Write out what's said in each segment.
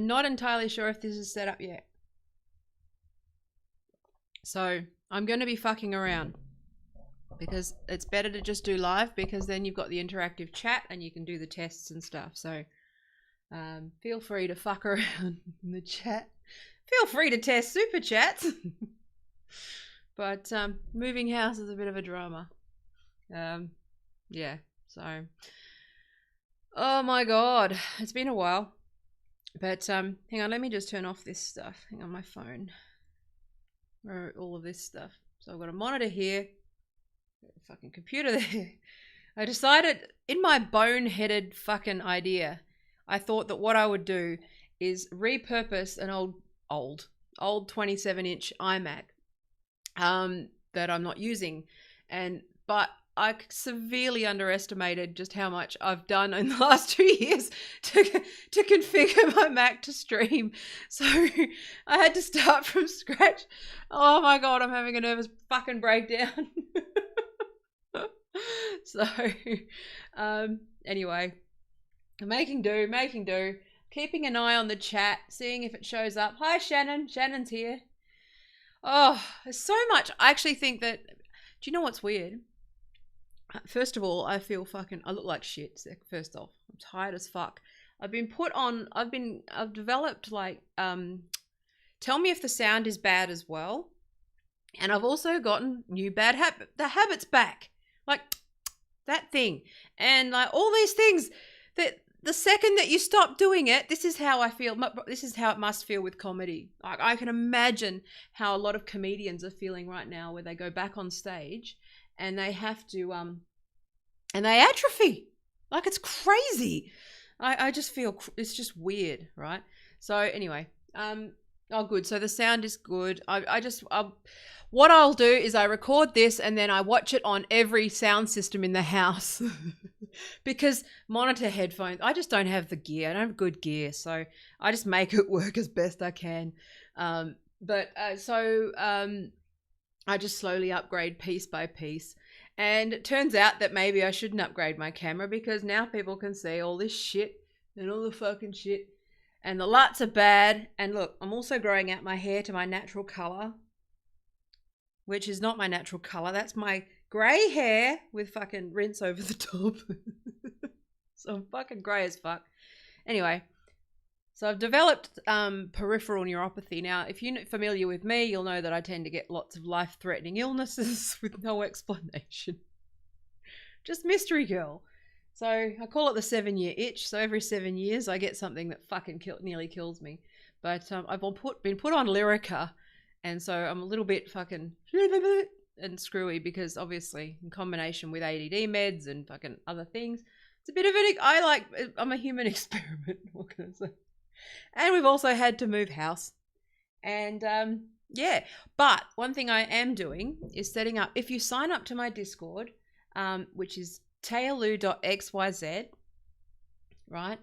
not entirely sure if this is set up yet. So I'm going to be fucking around because it's better to just do live, because then you've got the interactive chat and you can do the tests and stuff. So feel free to fuck around in the chat. Feel free to test super chats. But moving house is a bit of a drama. Yeah, so oh my god, it's been a while. But hang on, let me just turn off this stuff. Hang on, my phone. Or all of this stuff. So I've got a monitor here, a fucking computer there. I decided, in my boneheaded fucking idea, I thought that what I would do is repurpose an old 27-inch iMac that I'm not using, but I severely underestimated just how much I've done in the last 2 years to configure my Mac to stream. So I had to start from scratch. Oh my god, I'm having a nervous fucking breakdown. So anyway, making do, keeping an eye on the chat, seeing if it shows up. Hi Shannon, Shannon's here. Oh, there's so much. I actually think that, do you know what's weird? First of all, I look like shit. First off, I'm tired as fuck. I've developed like, tell me if the sound is bad as well. And I've also gotten new bad habits back. Like that thing. And like all these things that the second that you stop doing it, this is how I feel. This is how it must feel with comedy. Like I can imagine how a lot of comedians are feeling right now, where they go back on stage and they have to, and they atrophy. Like it's crazy. I just feel it's just weird, right? So anyway, oh good. So the sound is good. What I'll do is I record this and then I watch it on every sound system in the house because monitor, headphones, I just don't have the gear. I don't have good gear. So I just make it work as best I can. I just slowly upgrade piece by piece. And it turns out that maybe I shouldn't upgrade my camera, because now people can see all this shit and all the fucking shit. And the LUTs are bad. And look, I'm also growing out my hair to my natural color, which is not my natural color. That's my grey hair with fucking rinse over the top. So I'm fucking grey as fuck. Anyway, so I've developed peripheral neuropathy. Now, if you're familiar with me, you'll know that I tend to get lots of life-threatening illnesses with no explanation. Just mystery girl. So I call it the 7-year itch. So every 7 years I get something that fucking nearly kills me. But I've been put on Lyrica, and so I'm a little bit fucking and screwy, because obviously in combination with ADD meds and fucking other things, it's a bit of I'm a human experiment. What can I say? And we've also had to move house. And yeah, but one thing I am doing is setting up, if you sign up to my Discord, which is tayalu.xyz, right?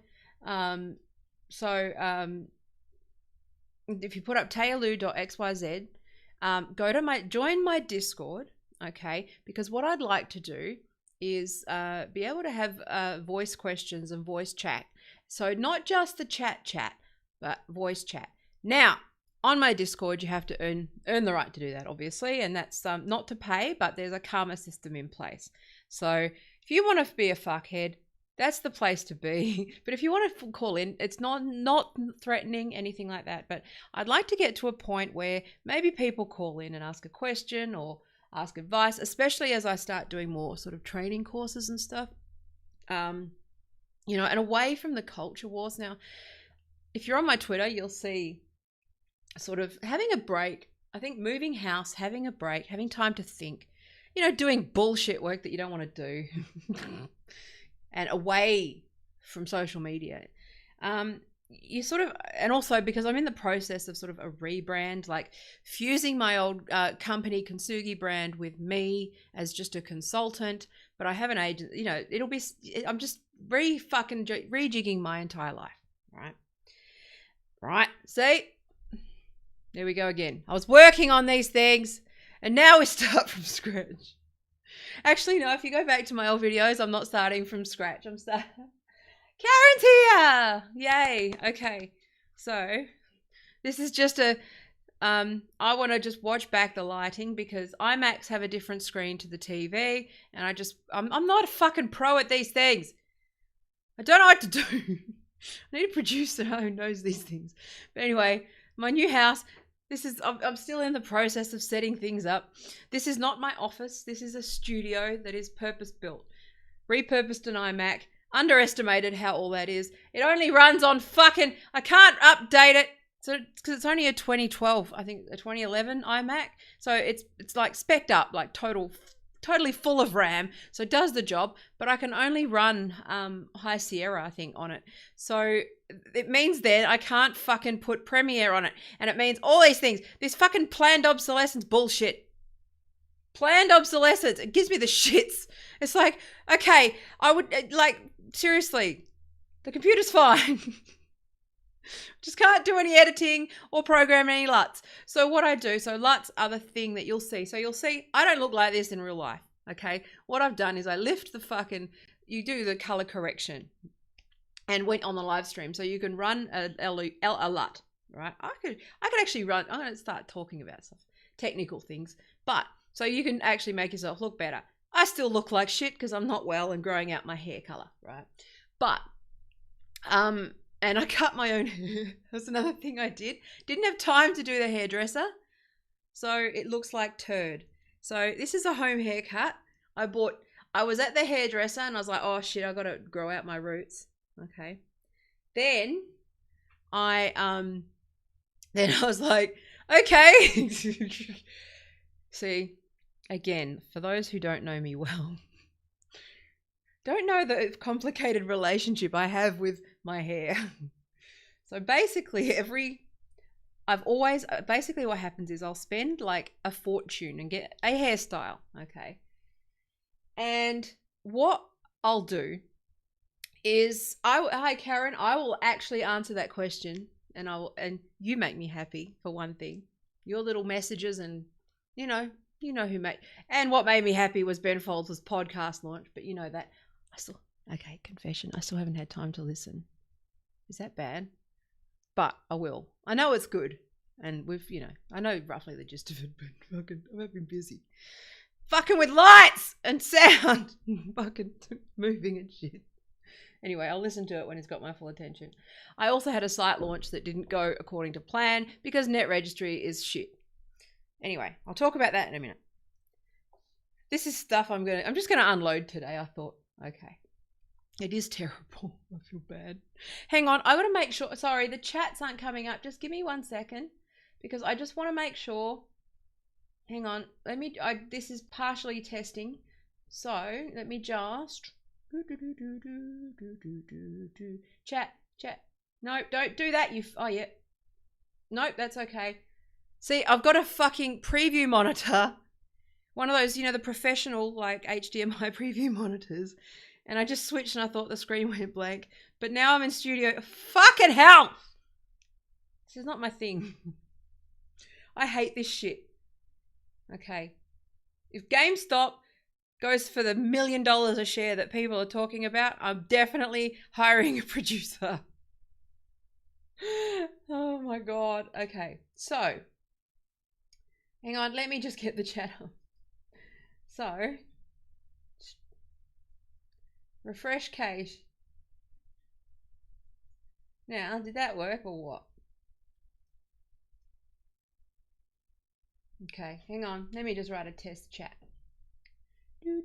If you put up tayalu.xyz, join my Discord, okay? Because what I'd like to do is be able to have voice questions and voice chat. So not just the chat, but voice chat. Now, on my Discord, you have to earn the right to do that, obviously, and that's not to pay, but there's a karma system in place. So if you want to be a fuckhead, that's the place to be. But if you want to call in, it's not threatening, anything like that. But I'd like to get to a point where maybe people call in and ask a question or ask advice, especially as I start doing more sort of training courses and stuff. You know, and away from the culture wars. Now, if you're on my Twitter, you'll see sort of having a break. I think moving house, having a break, having time to think, you know, doing bullshit work that you don't want to do and away from social media. You sort of, and also because I'm in the process of sort of a rebrand, like fusing my old company Kintsugi brand with me as just a consultant, but I have an agent, you know, I'm just rejigging my entire life, right? See, there we go again. I was working on these things and now we start from scratch. Actually, no, if you go back to my old videos, I'm not starting from scratch. Karen's here! Yay. Okay. So this is just a, I want to just watch back the lighting because iMacs have a different screen to the TV, and I'm not a fucking pro at these things. I don't know what to do. I need a producer who knows these things. But anyway, my new house, I'm still in the process of setting things up. This is not my office. This is a studio that is purpose-built. Repurposed an iMac. Underestimated how all that is. It only runs on fucking, I can't update it. So, because it's only a 2012, I think a 2011 iMac. So it's like spec'd up, like totally full of RAM. So it does the job, but I can only run High Sierra, I think, on it. So it means then I can't fucking put Premiere on it. And it means all these things. This fucking planned obsolescence bullshit. Planned obsolescence. It gives me the shits. It's like, okay, I would, like, seriously, the computer's fine. Just can't do any editing or program any LUTs. So what I do, so LUTs are the thing that you'll see. So you'll see, I don't look like this in real life, okay? What I've done is I lift the fucking, you do the color correction and went on the live stream. So you can run a LUT, right? I could actually run, I'm going to start talking about stuff, technical things. But, so you can actually make yourself look better. I still look like shit because I'm not well and growing out my hair color, right? But, and I cut my own hair. That's another thing I did. Didn't have time to do the hairdresser. So it looks like turd. So this is a home haircut. I was at the hairdresser and I was like, oh shit, I got to grow out my roots. Okay. Then I was like, okay. See, again, for those who don't know me well, don't know the complicated relationship I have with my hair. So basically basically what happens is I'll spend like a fortune and get a hairstyle, okay? And what I'll do is hi Karen, I will actually answer that question and you make me happy for one thing. Your little messages and you know who made, and what made me happy was Ben Folds' podcast launch, but you know that. Okay, confession, I still haven't had time to listen. Is that bad? But I will. I know it's good. And I know roughly the gist of it, but I've been busy. Fucking with lights and sound. Fucking moving and shit. Anyway, I'll listen to it when it's got my full attention. I also had a site launch that didn't go according to plan because Net Registry is shit. Anyway, I'll talk about that in a minute. This is stuff I'm just gonna unload today, I thought. Okay. It is terrible. I feel bad. Hang on. I got to make sure. Sorry, the chats aren't coming up. Just give me 1 second because I just want to make sure. Hang on. This is partially testing. So let me just. Chat. No, don't do that. Oh, yeah. Nope, that's okay. See, I've got a fucking preview monitor. One of those, the professional like HDMI preview monitors. And I just switched and I thought the screen went blank. But now I'm in studio. Fucking hell! This is not my thing. I hate this shit. Okay. If GameStop goes for the $1 million a share that people are talking about, I'm definitely hiring a producer. Oh my god. Okay. So. Hang on. Let me just get the chat up. So. Refresh cache. Now, did that work or what? Okay, hang on. Let me just write a test chat. Oh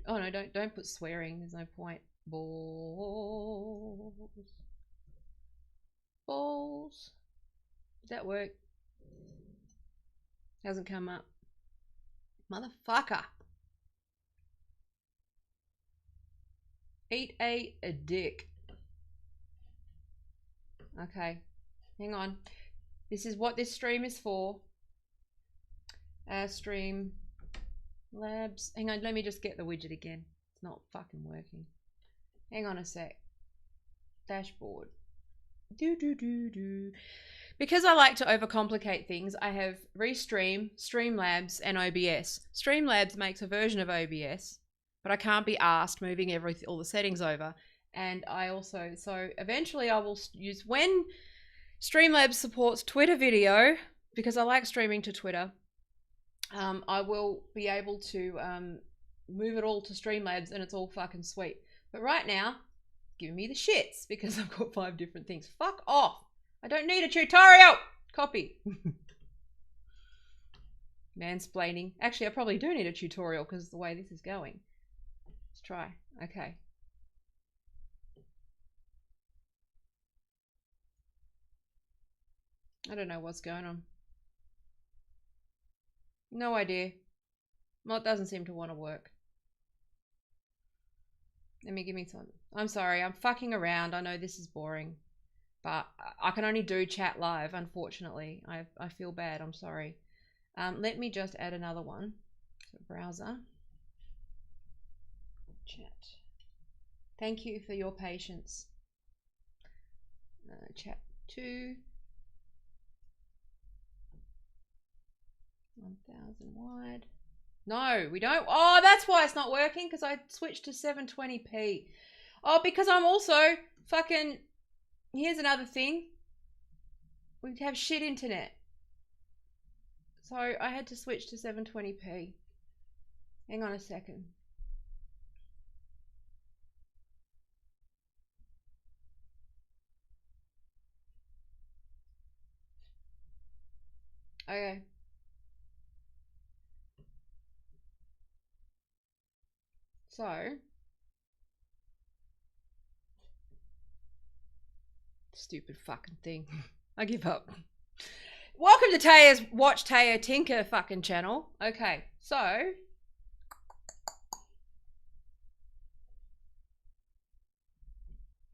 no, don't put swearing. There's no point. Balls. Did that work? Hasn't come up. Motherfucker. Eat a dick. Okay. Hang on. This is what this stream is for. Stream labs. Hang on, let me just get the widget again. It's not fucking working. Hang on a sec. Dashboard. Because I like to overcomplicate things, I have Restream, Streamlabs, and OBS. Streamlabs makes a version of OBS, but I can't be asked moving all the settings over. And I also, so eventually I will use, when Streamlabs supports Twitter video, because I like streaming to Twitter, I will be able to move it all to Streamlabs and it's all fucking sweet. But right now, giving me the shits because I've got 5 different things. Fuck off. I don't need a tutorial. Copy. Mansplaining. Actually, I probably do need a tutorial because the way this is going. Let's try. Okay. I don't know what's going on. No idea. Well, it doesn't seem to want to work. Let me give me some. I'm sorry, I'm fucking around. I know this is boring, but I can only do chat live, unfortunately. I feel bad. I'm sorry. Let me just add another one. So browser. Chat. Thank you for your patience. Chat 2. 1000 wide. No, we don't. Oh, that's why it's not working, because I switched to 720p. Oh, because I'm also fucking... Here's another thing. We have shit internet. So I had to switch to 720p. Hang on a second. Okay. So, stupid fucking thing. I give up. Welcome to Taya's Watch Taya Tinker fucking channel. Okay, so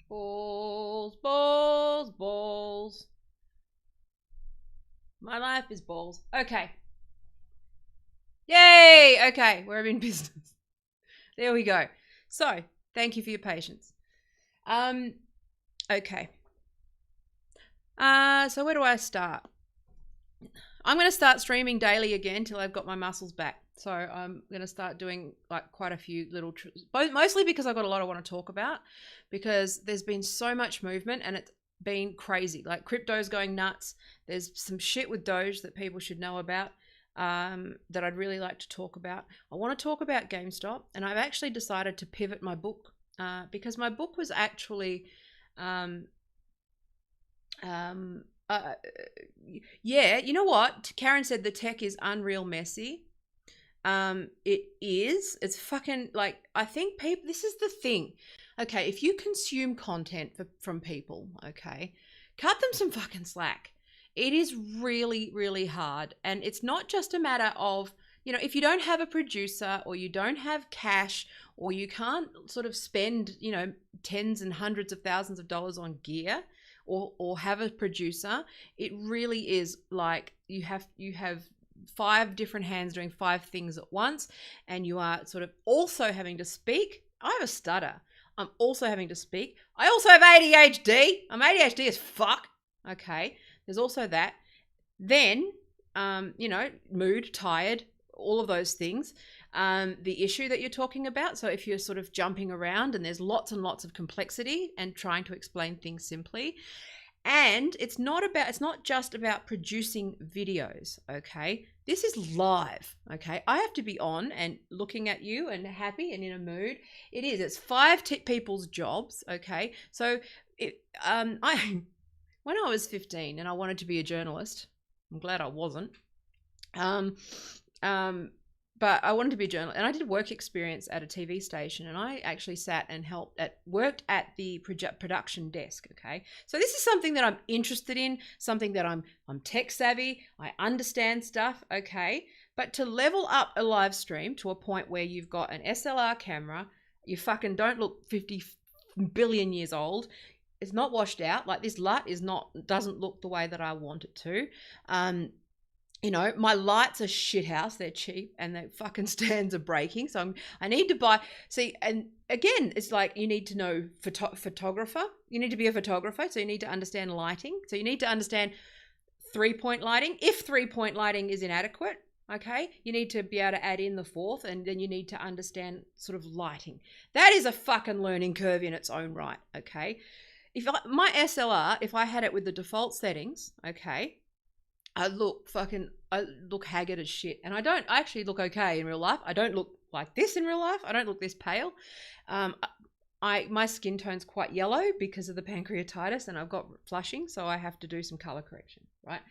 balls, balls, balls. My life is balls. Okay. Yay! Okay, we're in business. There we go. So, thank you for your patience. Okay. So where do I start? I'm going to start streaming daily again till I've got my muscles back. So I'm going to start doing like quite a few little, mostly because I've got a lot I want to talk about, because there's been so much movement and it's been crazy. Like crypto's going nuts. There's some shit with Doge that people should know about. That I'd really like to talk about. I want to talk about GameStop, and I've actually decided to pivot my book because my book was actually yeah, you know what? Karen said the tech is unreal messy. It is. It's fucking like, I think people, this is the thing. Okay, if you consume content from people, okay, cut them some fucking slack. It is really, really hard. And it's not just a matter of, you know, if you don't have a producer or you don't have cash or you can't sort of spend, you know, tens and hundreds of thousands of dollars on gear or have a producer, it really is like you have 5 different hands doing 5 things at once, and you are sort of also having to speak. I have a stutter. I'm also having to speak. I also have ADHD. I'm ADHD as fuck. Okay. There's also that. Then, you know, mood, tired, all of those things. The issue that you're talking about. So if you're sort of jumping around and there's lots and lots of complexity and trying to explain things simply. And it's not just about producing videos, okay? This is live, okay? I have to be on and looking at you and happy and in a mood. It's 5 people's jobs, okay? So when I was 15 and I wanted to be a journalist, I'm glad I wasn't. But I wanted to be a journalist, and I did work experience at a TV station, and I actually sat and worked at the production desk. Okay, so this is something that I'm interested in, something that I'm tech savvy. I understand stuff. Okay, but to level up a live stream to a point where you've got an SLR camera, you fucking don't look 50 billion years old. It's not washed out. Like this LUT doesn't look the way that I want it to. You know, my lights are shithouse. They're cheap and the fucking stands are breaking. So I need to buy. See, and again, it's like you need to know photographer. You need to be a photographer. So you need to understand lighting. So you need to understand 3-point lighting. If 3-point lighting is inadequate, Okay, you need to be able to add in the fourth, and then you need to understand sort of lighting. That is a fucking learning curve in its own right. Okay, my SLR, if I had it with the default settings, okay, I look haggard as shit, and I actually look okay in real life. I don't look like this in real life. I don't look this pale. My skin tone's quite yellow because of the pancreatitis, and I've got flushing, so I have to do some color correction, right?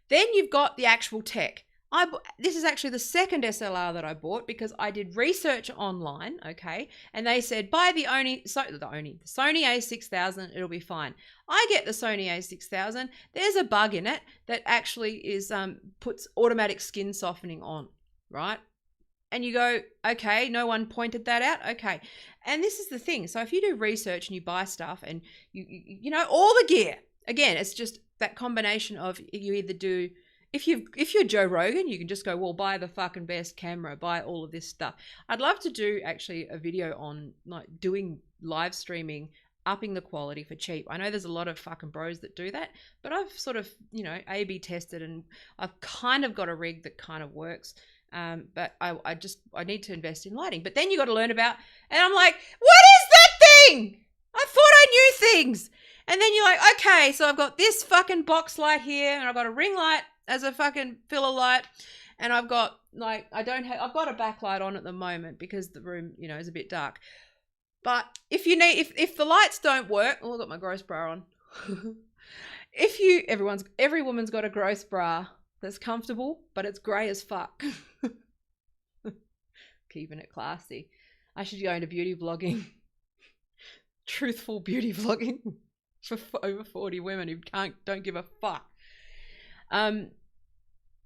Then you've got the actual tech. This is actually the second SLR that I bought because I did research online, okay, and they said buy the Sony a6000, it'll be fine. I get the Sony a6000. There's a bug in it that actually puts automatic skin softening on, right? And you go, okay, no one pointed that out, okay. And this is the thing. So if you do research and you buy stuff and you know all the gear, again, it's just that combination of you either do. If you're Joe Rogan, you can just go, well, buy the fucking best camera, buy all of this stuff. I'd love to do actually a video on like doing live streaming, upping the quality for cheap. I know there's a lot of fucking bros that do that, but I've sort of, you know, A/B tested, and I've kind of got a rig that kind of works. But I need to invest in lighting. But then you got to learn about, and I'm like, what is that thing? I thought I knew things. And then you're like, okay, so I've got this fucking box light here, and I've got a ring light as a fucking filler light, and I've got like I've got a backlight on at the moment because the room, you know, is a bit dark. But if the lights don't work, I've got my gross bra on. Every woman's got a gross bra that's comfortable, but it's grey as fuck. Keeping it classy. I should go into beauty vlogging. Truthful beauty vlogging for over 40 women who don't give a fuck.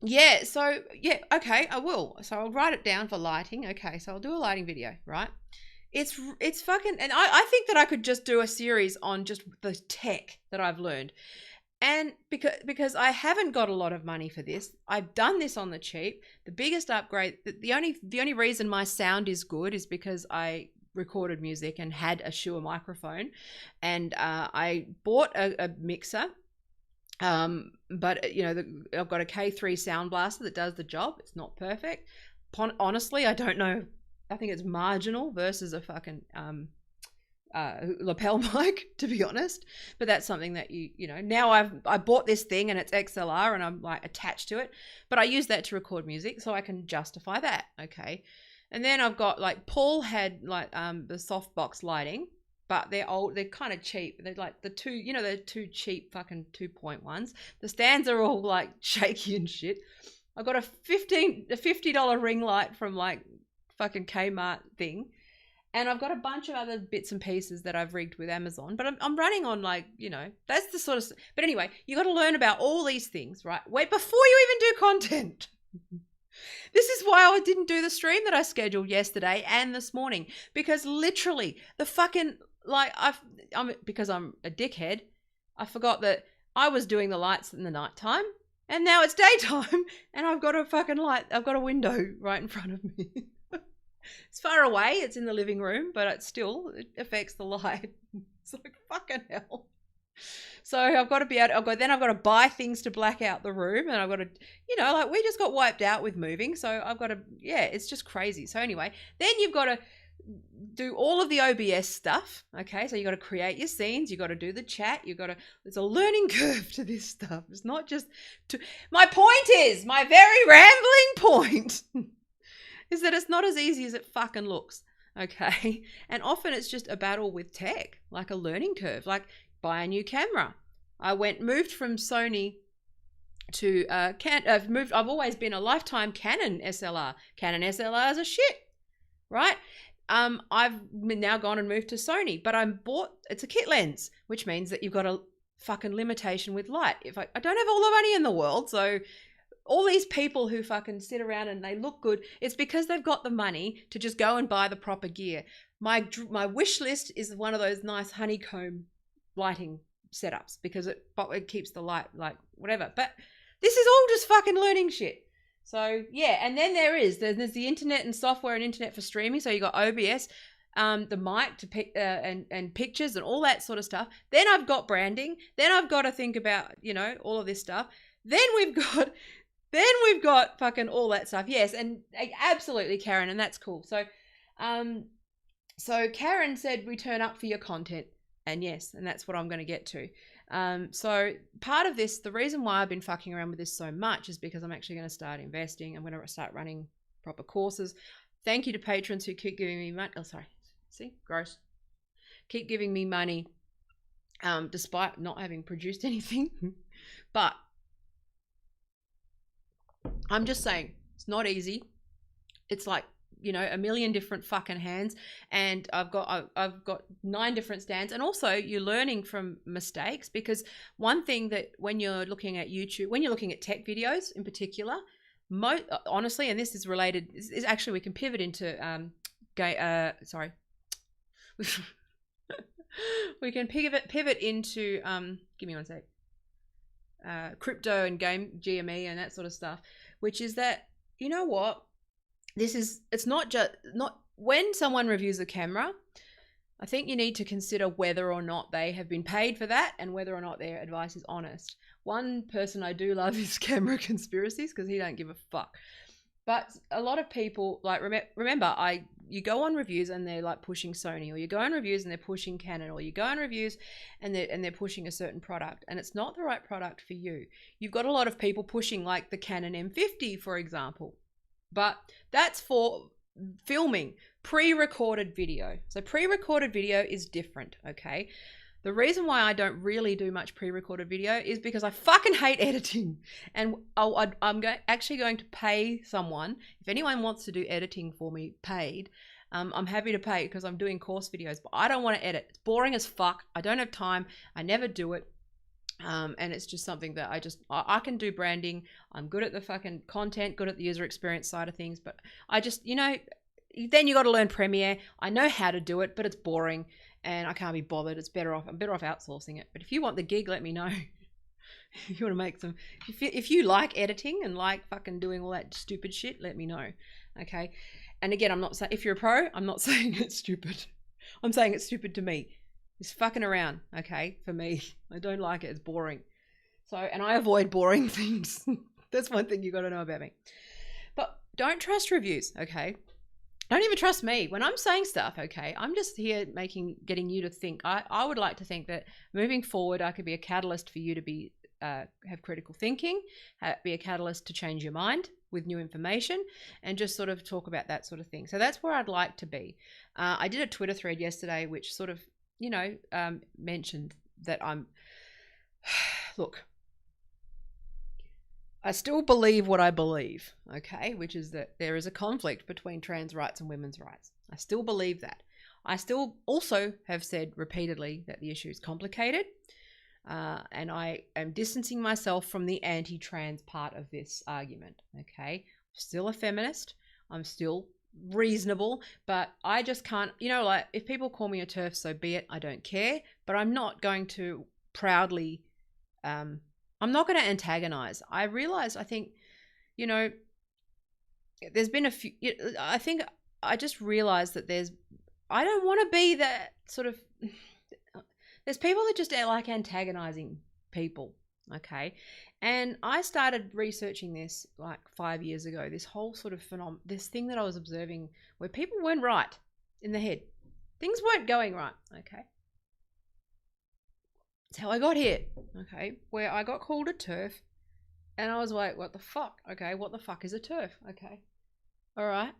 Yeah, so yeah, okay, I will. So I'll write it down for lighting. Okay, so I'll do a lighting video, right? It's fucking, and I think that I could just do a series on just the tech that I've learned. And because I haven't got a lot of money for this, I've done this on the cheap. The biggest upgrade, the only reason my sound is good is because I recorded music and had a Shure microphone, and I bought a mixer. But you know, I've got a K3 sound blaster that does the job. It's not perfect. Honestly, I don't know. I think it's marginal versus a fucking lapel mic, to be honest. But that's something that you know. Now I bought this thing and it's XLR and I'm like attached to it. But I use that to record music, so I can justify that. Okay. And then I've got like Paul had like the softbox lighting. But they're old, they're kind of cheap. They're like the two cheap fucking 2-point-ones. The stands are all like shaky and shit. I got a $50 ring light from like fucking Kmart thing. And I've got a bunch of other bits and pieces that I've rigged with Amazon. But I'm running on like, you know, that's the sort of, but anyway, you got to learn about all these things, right? Wait, before you even do content. This is why I didn't do the stream that I scheduled yesterday and this morning. Because literally the fucking, like because I'm a dickhead, I forgot that I was doing the lights in the nighttime, and now it's daytime, and I've got a fucking light. I've got a window right in front of me. It's far away. It's in the living room, but it affects the light. It's like fucking hell. So I've got to be able to, I've got to buy things to black out the room, and I've got to, you know, like we just got wiped out with moving, so I've got to, yeah, it's just crazy. So anyway, then you've got to do all of the OBS stuff. Okay, so you got to create your scenes, you got to do the chat, there's a learning curve to this stuff. It's not just my very rambling point is that it's not as easy as it fucking looks. Okay, and often it's just a battle with tech, like a learning curve, like buy a new camera. I moved from Sony to I've always been a lifetime Canon SLR. Canon SLRs are shit, right? I've now gone and moved to Sony, but it's a kit lens, which means that you've got a fucking limitation with light. If I don't have all the money in the world, so all these people who fucking sit around and they look good, it's because they've got the money to just go and buy the proper gear. My wish list is one of those nice honeycomb lighting setups because it keeps the light like whatever. But this is all just fucking learning shit. So yeah, and then there's the internet and software and internet for streaming. So you got OBS, the mic to pick and pictures and all that sort of stuff. Then I've got branding. Then I've got to think about, you know, all of this stuff. Then we've got Then we've got fucking all that stuff. Yes, and absolutely, Karen, and that's cool. So Karen said we turn up for your content, and yes, and that's what I'm going to get to. So part of this, the reason why I've been fucking around with this so much is because I'm actually going to start investing. I'm going to start running proper courses. Thank you to patrons who keep giving me money. Oh, sorry. See? Gross. Keep giving me money despite not having produced anything. But I'm just saying, it's not easy. It's like, you know, a million different fucking hands, and I've got 9 different stands. And also you're learning from mistakes, because one thing that when you're looking at YouTube, when you're looking at tech videos in particular, honestly, and this is related, is actually we can pivot into we can pivot into give me one sec, crypto and game GME and that sort of stuff, which is that, you know what, it's not when someone reviews a camera, I think you need to consider whether or not they have been paid for that and whether or not their advice is honest. One person I do love is Camera Conspiracies, because he don't give a fuck. But a lot of people, like, remember, you go on reviews and they're like pushing Sony, or you go on reviews and they're pushing Canon, or you go on reviews and they're pushing a certain product, and it's not the right product for you. You've got a lot of people pushing like the Canon M50, for example, but that's for filming pre-recorded video. So pre-recorded video is different, okay? The reason why I don't really do much pre-recorded video is because I fucking hate editing. And I'm actually going to pay someone. If anyone wants to do editing for me paid, I'm happy to pay, because I'm doing course videos, but I don't want to edit. It's boring as fuck. I don't have time. I never do it. And it's just something that I can do branding. I'm good at the fucking content, good at the user experience side of things, but I just, you know, then you got to learn Premiere. I know how to do it, but it's boring and I can't be bothered. I'm better off outsourcing it. But if you want the gig, let me know. If you want to make some, if you like editing and like fucking doing all that stupid shit, let me know. Okay. And again, I'm not saying, if you're a pro, I'm not saying it's stupid. I'm saying it's stupid to me. It's fucking around, okay, for me. I don't like it. It's boring. So, and I avoid boring things. That's one thing you got to know about me. But don't trust reviews, okay? Don't even trust me when I'm saying stuff, okay? I'm just here getting you to think. I would like to think that moving forward, I could be a catalyst for you to be have critical thinking, be a catalyst to change your mind with new information, and just sort of talk about that sort of thing. So that's where I'd like to be. I did a Twitter thread yesterday, which sort of, you know, mentioned that look, I still believe what I believe, okay, which is that there is a conflict between trans rights and women's rights. I still believe that. I still also have said repeatedly that the issue is complicated, and I am distancing myself from the anti-trans part of this argument, okay? I'm still a feminist. I'm still reasonable, but I just can't, you know, like, if people call me a TERF, so be it. I don't care, but I'm not going to proudly, I'm not going to antagonize. I think, you know, there's been a few, I think I just realized that I don't want to be that sort of, there's people that just like antagonizing people, okay? And I started researching this like 5 years ago, this whole sort of this thing that I was observing where people weren't right in the head. Things weren't going right, okay? That's how I got here, okay? Where I got called a TERF, and I was like, what the fuck? Okay, what the fuck is a TERF? Okay, all right,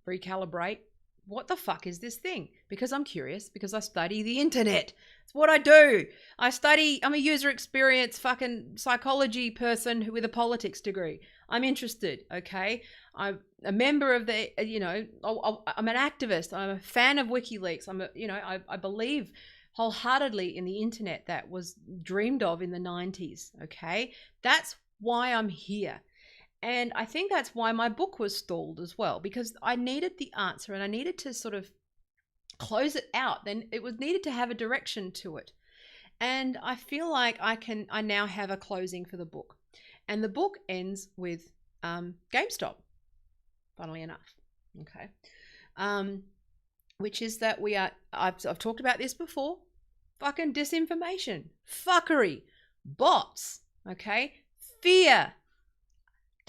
recalibrate. What the fuck is this thing? Because I'm curious, because I study the internet. It's what I do. I'm a user experience fucking psychology person with a politics degree. I'm interested, okay? I'm a member of the, you know, I'm an activist. I'm a fan of WikiLeaks. I believe wholeheartedly in the internet that was dreamed of in the 90s, okay? That's why I'm here. And I think that's why my book was stalled as well, because I needed the answer and I needed to sort of close it out. Then it was needed to have a direction to it. And I feel like I now have a closing for the book. And the book ends with GameStop, funnily enough. Okay. Which is that I've talked about this before. Fucking disinformation, fuckery, bots, okay? Fear.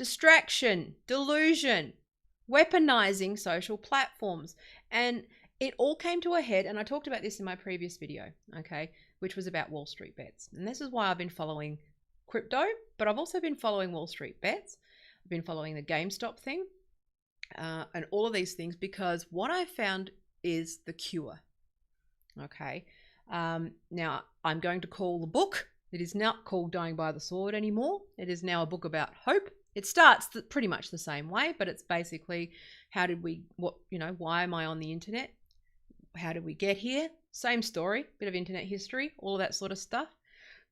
distraction, delusion, weaponizing social platforms. And it all came to a head, and I talked about this in my previous video, okay, which was about Wall Street bets. And this is why I've been following crypto, but I've also been following Wall Street bets. I've been following the GameStop thing and all of these things, because what I found is the cure, okay? Now, I'm going to call the book, it is not called Dying by the Sword anymore. It is now a book about hope. It starts pretty much the same way, but it's basically why am I on the internet? How did we get here? Same story, bit of internet history, all of that sort of stuff.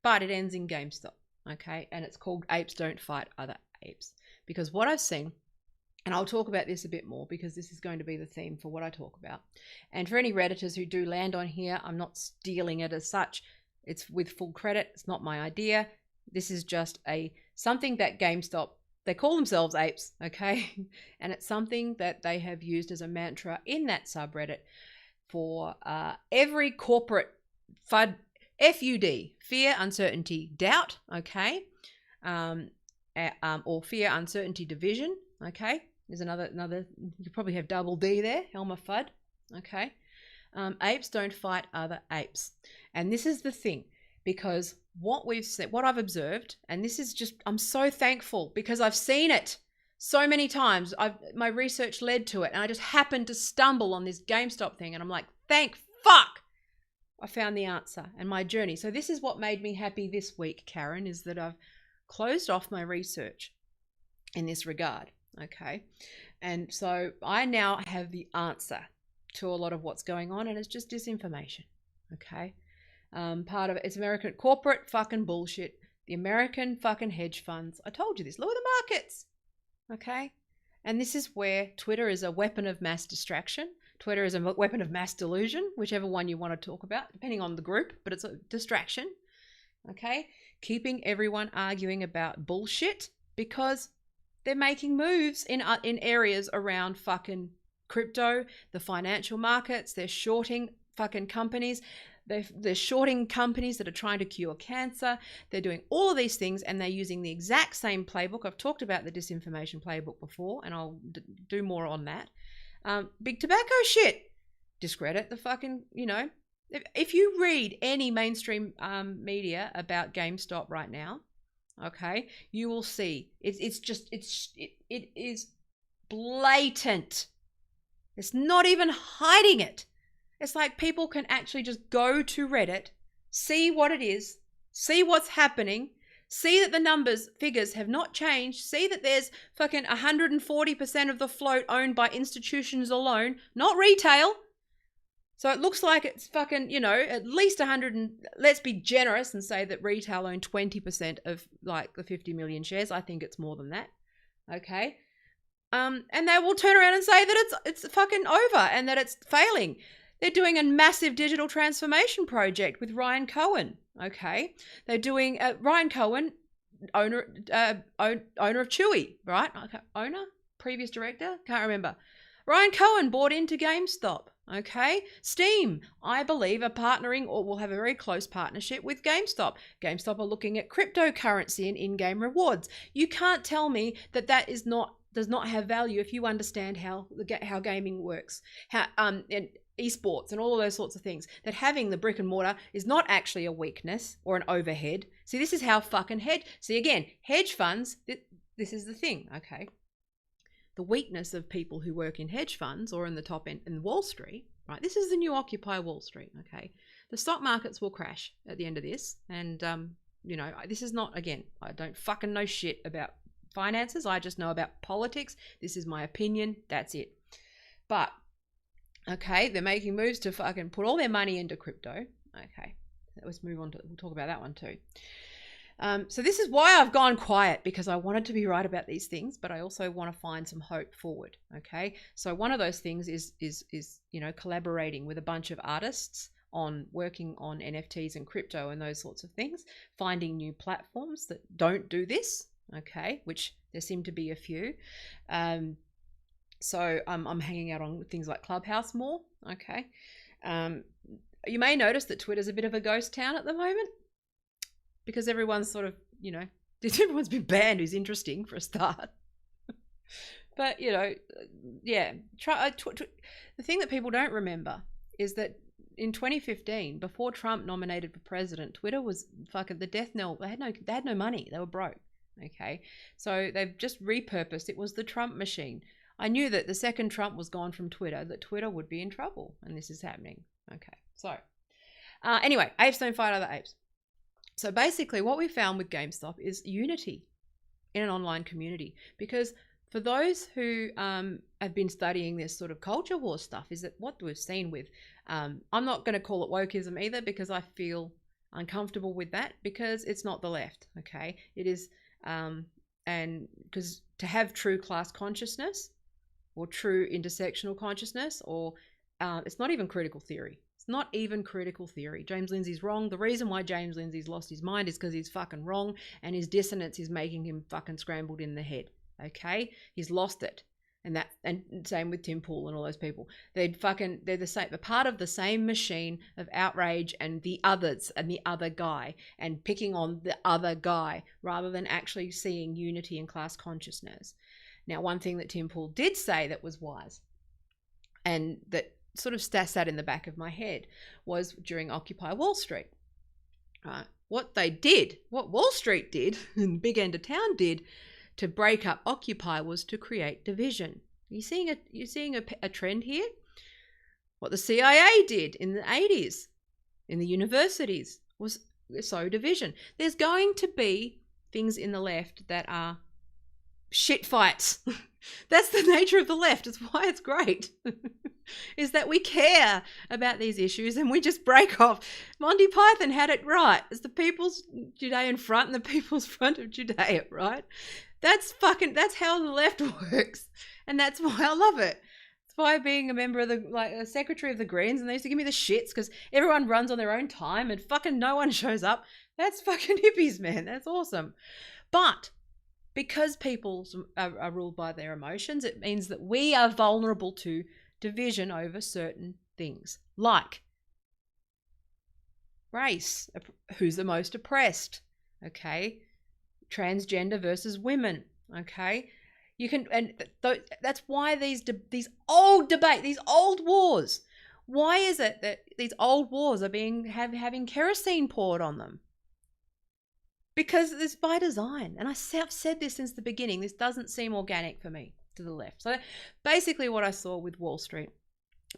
But it ends in GameStop, okay? And it's called Apes Don't Fight Other Apes. Because what I've seen, and I'll talk about this a bit more because this is going to be the theme for what I talk about. And for any Redditors who do land on here, I'm not stealing it as such. It's with full credit. It's not my idea. This is just something that GameStop, they call themselves apes, okay? And it's something that they have used as a mantra in that subreddit for every corporate FUD, FUD, fear, uncertainty, doubt, okay? Or fear, uncertainty, division, okay? There's another, you probably have double D there, Elmer Fudd, okay? Apes don't fight other apes. And this is the thing, because what I've observed, and this is just, I'm so thankful because I've seen it so many times. My research led to it, and I just happened to stumble on this GameStop thing, and I'm like, thank fuck, I found the answer and my journey. So this is what made me happy this week, Karen, is that I've closed off my research in this regard, okay? And so I now have the answer to a lot of what's going on, and it's just disinformation, okay? Part of it, it's American corporate fucking bullshit, the American fucking hedge funds. I told you this, look at the markets, okay? And this is where Twitter is a weapon of mass distraction. Twitter is a weapon of mass delusion, whichever one you want to talk about, depending on the group, but it's a distraction, okay? Keeping everyone arguing about bullshit because they're making moves in areas around fucking crypto, the financial markets. They're shorting fucking companies. They're shorting companies that are trying to cure cancer. They're doing all of these things, and they're using the exact same playbook. I've talked about the disinformation playbook before, and I'll do more on that. Big tobacco shit. Discredit the fucking, if you read any mainstream media about GameStop right now, okay, you will see it is blatant. It's not even hiding it. It's like people can actually just go to Reddit, see what it is, see what's happening, see that the figures have not changed, see that there's fucking 140% of the float owned by institutions alone, not retail. So it looks like it's fucking, at least 100, let's be generous and say that retail owned 20% of like the 50 million shares. I think it's more than that. Okay. And they will turn around and say that it's fucking over and that it's failing. They're doing a massive digital transformation project with Ryan Cohen. Okay. They're doing Ryan Cohen, owner of Chewy, right? Okay. Owner, previous director, can't remember. Ryan Cohen bought into GameStop. Okay. Steam, I believe, are partnering or will have a very close partnership with GameStop. GameStop are looking at cryptocurrency and in-game rewards. You can't tell me that does not have value if you understand how gaming works, and esports and all of those sorts of things, that having the brick and mortar is not actually a weakness or an overhead. See, this is how fucking hedge funds, this is the thing, okay? The weakness of people who work in hedge funds or in the top end in Wall Street, right? This is the new Occupy Wall Street, okay? The stock markets will crash at the end of this. And, this is not, again, I don't fucking know shit about finances. I just know about politics. This is my opinion. That's it. But, okay, they're making moves to fucking put all their money into crypto. Okay, let's move on we'll talk about that one too. So this is why I've gone quiet, because I wanted to be right about these things, but I also want to find some hope forward. Okay, so one of those things is collaborating with a bunch of artists on working on NFTs and crypto and those sorts of things, finding new platforms that don't do this. Okay, which there seem to be a few. So I'm hanging out on things like Clubhouse more. Okay, you may notice that Twitter's a bit of a ghost town at the moment, because everyone's sort of, Everyone's been banned who's interesting for a start. But, you know, yeah. The thing that people don't remember is that in 2015, before Trump nominated for president, Twitter was fucking the death knell. They had no money. They were broke. Okay. So they've just repurposed. It was the Trump machine. I knew that the second Trump was gone from Twitter, that Twitter would be in trouble. And this is happening. Okay. So anyway, apes don't fight other apes. So basically what we found with GameStop is unity in an online community. Because for those who have been studying this sort of culture war stuff, is that what we've seen with, I'm not going to call it wokeism either, because I feel uncomfortable with that, because it's not the left, okay? It is, and because to have true class consciousness or true intersectional consciousness, or it's not even critical theory. It's not even critical theory. James Lindsay's wrong. The reason why James Lindsay's lost his mind is because he's fucking wrong, and his dissonance is making him fucking scrambled in the head. Okay, he's lost it, and same with Tim Pool and all those people. They're the same. They're part of the same machine of outrage and the others and the other guy, and picking on the other guy rather than actually seeing unity and class consciousness. Now, one thing that Tim Pool did say that was wise, and that sort of sat in the back of my head, was during Occupy Wall Street. Right, what Wall Street did, and big end of town did, to break up Occupy was to create division. You're seeing a trend here? What the CIA did in the 80s in the universities was sow division. There's going to be things in the left that are shit fights. That's the nature of the left. It's why it's great. Is that we care about these issues and we just break off. Monty Python had it right. It's the People's Judean Front and the People's Front of Judea, right? That's how the left works. And that's why I love it. It's why being a member of a secretary of the Greens, and they used to give me the shits because everyone runs on their own time and fucking no one shows up. That's fucking hippies, man. That's awesome. But because people are ruled by their emotions, it means that we are vulnerable to division over certain things, like race, who's the most oppressed, okay? Transgender versus women, okay? You can, and that's why these old wars. Why is it that these old wars are having kerosene poured on them? Because it's by design. And I've said this since the beginning. This doesn't seem organic for me to the left. So basically what I saw with Wall Street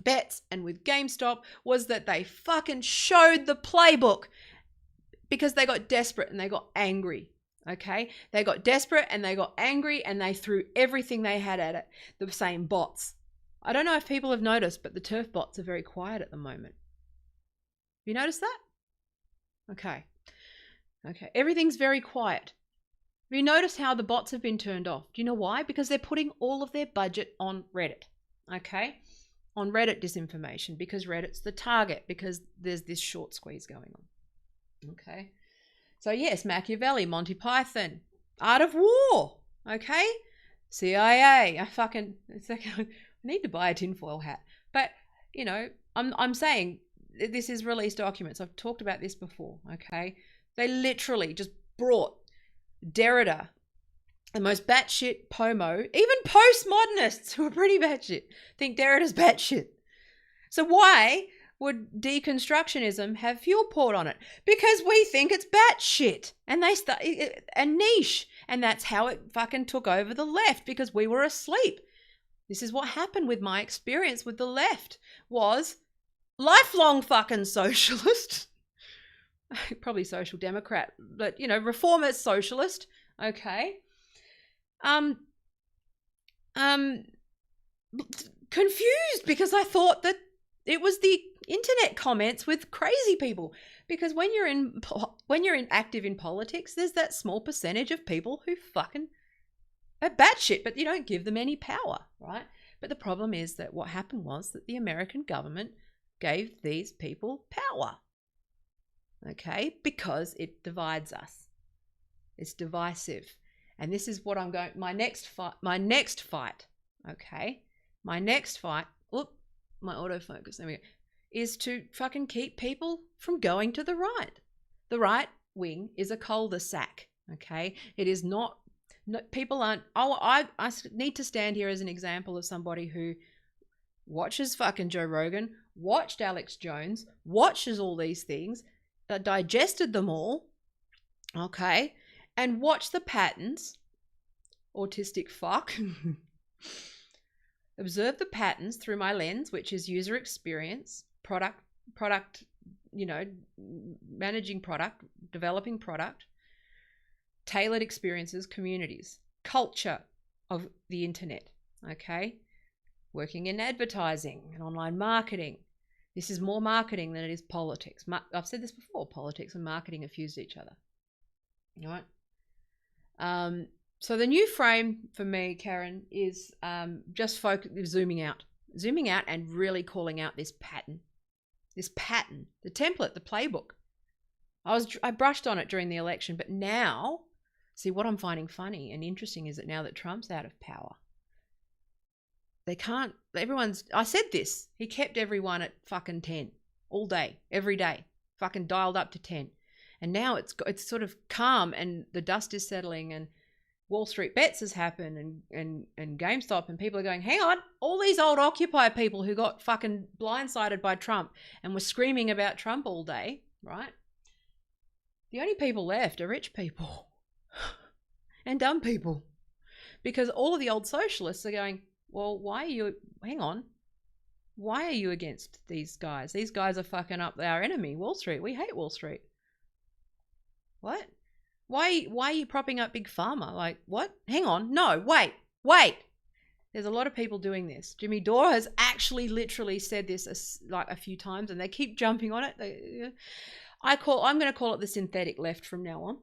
bets and with GameStop was that they fucking showed the playbook because they got desperate and they got angry. Okay? They got desperate and they got angry and they threw everything they had at it. The same bots. I don't know if people have noticed, but the turf bots are very quiet at the moment. Have you noticed that? Okay. Everything's very quiet. Have you noticed how the bots have been turned off? Do you know why? Because they're putting all of their budget on Reddit. Okay? On Reddit disinformation, because Reddit's the target, because there's this short squeeze going on. Okay? So yes, Machiavelli, Monty Python, Art of War. Okay? CIA. I need to buy a tinfoil hat. But, you know, I'm saying this is released documents. I've talked about this before. Okay? They literally just brought Derrida, the most batshit pomo, even postmodernists who are pretty batshit think Derrida's batshit. So why would deconstructionism have fuel poured on it? Because we think it's batshit, and they a niche, and that's how it fucking took over the left, because we were asleep. This is what happened with my experience with the left, was lifelong fucking socialist. Probably social democrat, but, you know, reformist socialist. Okay. Confused because I thought that it was the internet comments with crazy people. Because when you're active in politics, there's that small percentage of people who fucking are batshit, but you don't give them any power, right? But the problem is that what happened was that the American government gave these people power. Okay, because it divides us. It's divisive. And this is what I'm going, my next fight, okay? My next fight, my autofocus, there we go, is to fucking keep people from going to the right. The right wing is a cul-de-sac, Okay, it is not. No, people aren't. Oh, I need to stand here as an example of somebody who watches fucking Joe Rogan, watched Alex Jones, watches all these things, digested them all, okay, and watched the patterns. Autistic fuck. Observe the patterns through my lens, which is user experience, product, managing product, developing product, tailored experiences, communities, culture of the internet, okay? Working in advertising and online marketing. This is more marketing than it is politics. I've said this before, politics and marketing are fused to each other, all right? So the new frame for me, Karen, is just zooming out and really calling out this pattern, the template, the playbook. I brushed on it during the election, but now, see, what I'm finding funny and interesting is that now that Trump's out of power, I said this, he kept everyone at fucking 10 all day, every day, fucking dialed up to 10. And now it's sort of calm and the dust is settling and Wall Street Bets has happened and GameStop, and people are going, hang on, all these old Occupy people who got fucking blindsided by Trump and were screaming about Trump all day, right? The only people left are rich people and dumb people, because all of the old socialists are going, well, why are you against these guys? These guys are fucking up our enemy, Wall Street. We hate Wall Street. What? Why are you propping up Big Pharma? Like, what? Hang on. No, wait. There's a lot of people doing this. Jimmy Dore has actually literally said this a few times, and they keep jumping on it. I'm going to call it the synthetic left from now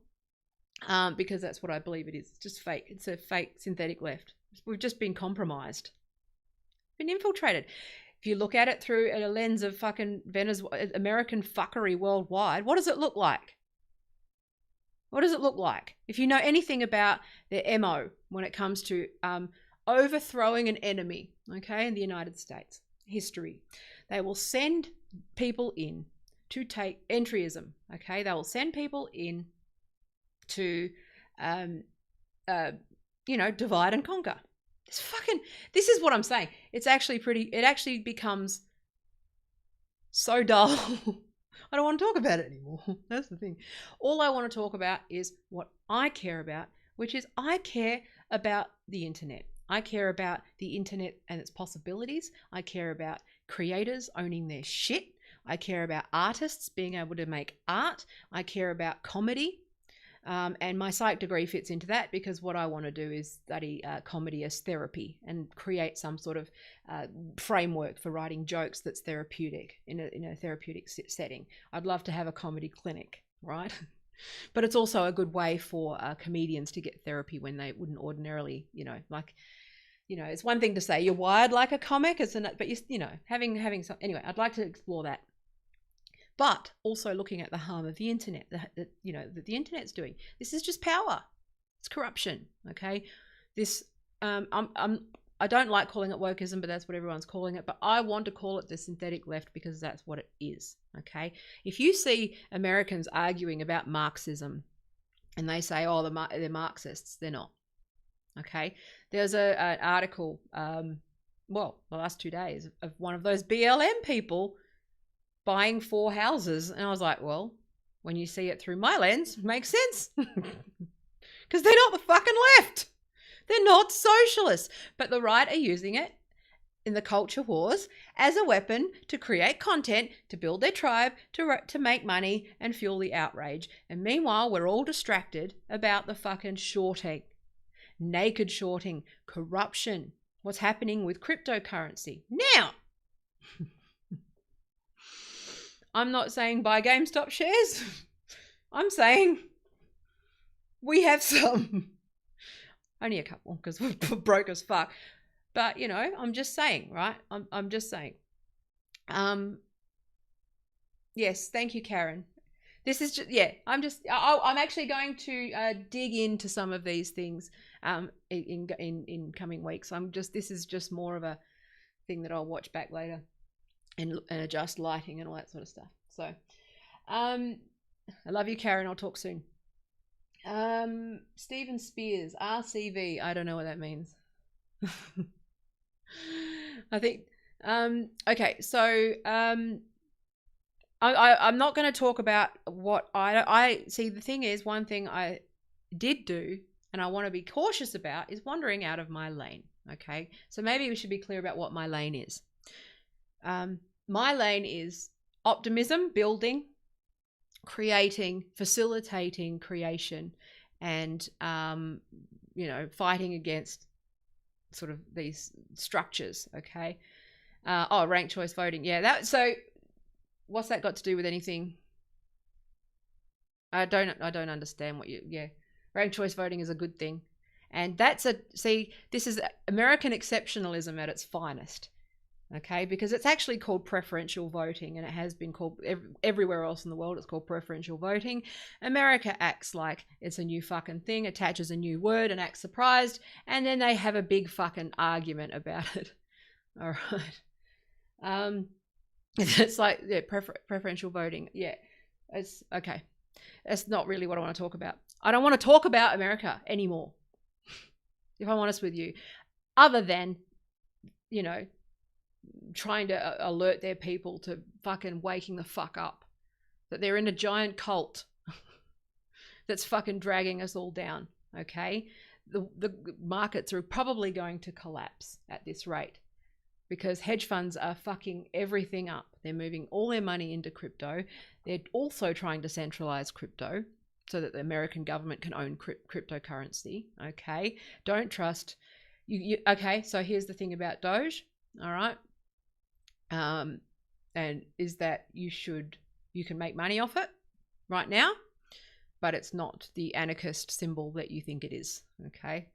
on, because that's what I believe it is. It's just fake. It's a fake synthetic left. We've just been compromised, been infiltrated. If you look at it through a lens of fucking American fuckery worldwide, what does it look like? What does it look like? If you know anything about their MO when it comes to overthrowing an enemy, okay, in the United States history, they will send people in to take entryism, okay? They will send people in to, divide and conquer. This is what I'm saying. It actually becomes so dull. I don't want to talk about it anymore. That's the thing. All I want to talk about is what I care about, which is I care about the internet. I care about the internet and its possibilities. I care about creators owning their shit. I care about artists being able to make art. I care about comedy. And my psych degree fits into that, because what I want to do is study comedy as therapy and create some sort of framework for writing jokes that's therapeutic in a therapeutic setting. I'd love to have a comedy clinic, right? But it's also a good way for comedians to get therapy when they wouldn't ordinarily, it's one thing to say you're wired like a comic, but having some, anyway, I'd like to explore that. But also looking at the harm of the internet, that the internet's doing. This is just power. It's corruption. Okay. This I don't like calling it wokeism, but that's what everyone's calling it. But I want to call it the synthetic left, because that's what it is. Okay. If you see Americans arguing about Marxism and they say, oh, they're Marxists, they're not. Okay. There's an article, the last 2 days, of one of those BLM people buying 4 houses, and I was like, well, when you see it through my lens, it makes sense. Because they're not the fucking left. They're not socialists. But the right are using it in the culture wars as a weapon to create content, to build their tribe, to make money and fuel the outrage. And meanwhile, we're all distracted about the fucking shorting, naked shorting, corruption, what's happening with cryptocurrency. Now, I'm not saying buy GameStop shares. I'm saying we have some. Only a couple, because we're broke as fuck. But, I'm just saying, right? I'm just saying. Yes, thank you, Karen. This is just, I'm actually going to dig into some of these things in coming weeks. This is just more of a thing that I'll watch back later. And adjust lighting and all that sort of stuff. So, I love you, Karen. I'll talk soon. Stephen Spears, RCV. I don't know what that means. I think. Okay, so I'm not going to talk about what I see. The thing is, one thing I did do, and I want to be cautious about, is wandering out of my lane. Okay, so maybe we should be clear about what my lane is. My lane is optimism, building, creating, facilitating creation, and fighting against sort of these structures. Okay. Ranked choice voting. Yeah. So what's that got to do with anything? I don't understand what ranked choice voting is a good thing. And this is American exceptionalism at its finest. Okay, because it's actually called preferential voting, and it has been called everywhere else in the world. It's called preferential voting. America acts like it's a new fucking thing, attaches a new word and acts surprised, and then they have a big fucking argument about it. All right. It's like preferential voting. Yeah, it's okay. That's not really what I want to talk about. I don't want to talk about America anymore, if I'm honest with you, other than trying to alert their people to fucking waking the fuck up, that they're in a giant cult that's fucking dragging us all down. Okay, the markets are probably going to collapse at this rate because hedge funds are fucking everything up. They're moving all their money into crypto. They're also trying to centralize crypto so that the American government can own cryptocurrency. Okay, don't trust you. Okay, so here's the thing about Doge. All right. And is that you can make money off it right now, but it's not the anarchist symbol that you think it is. Okay,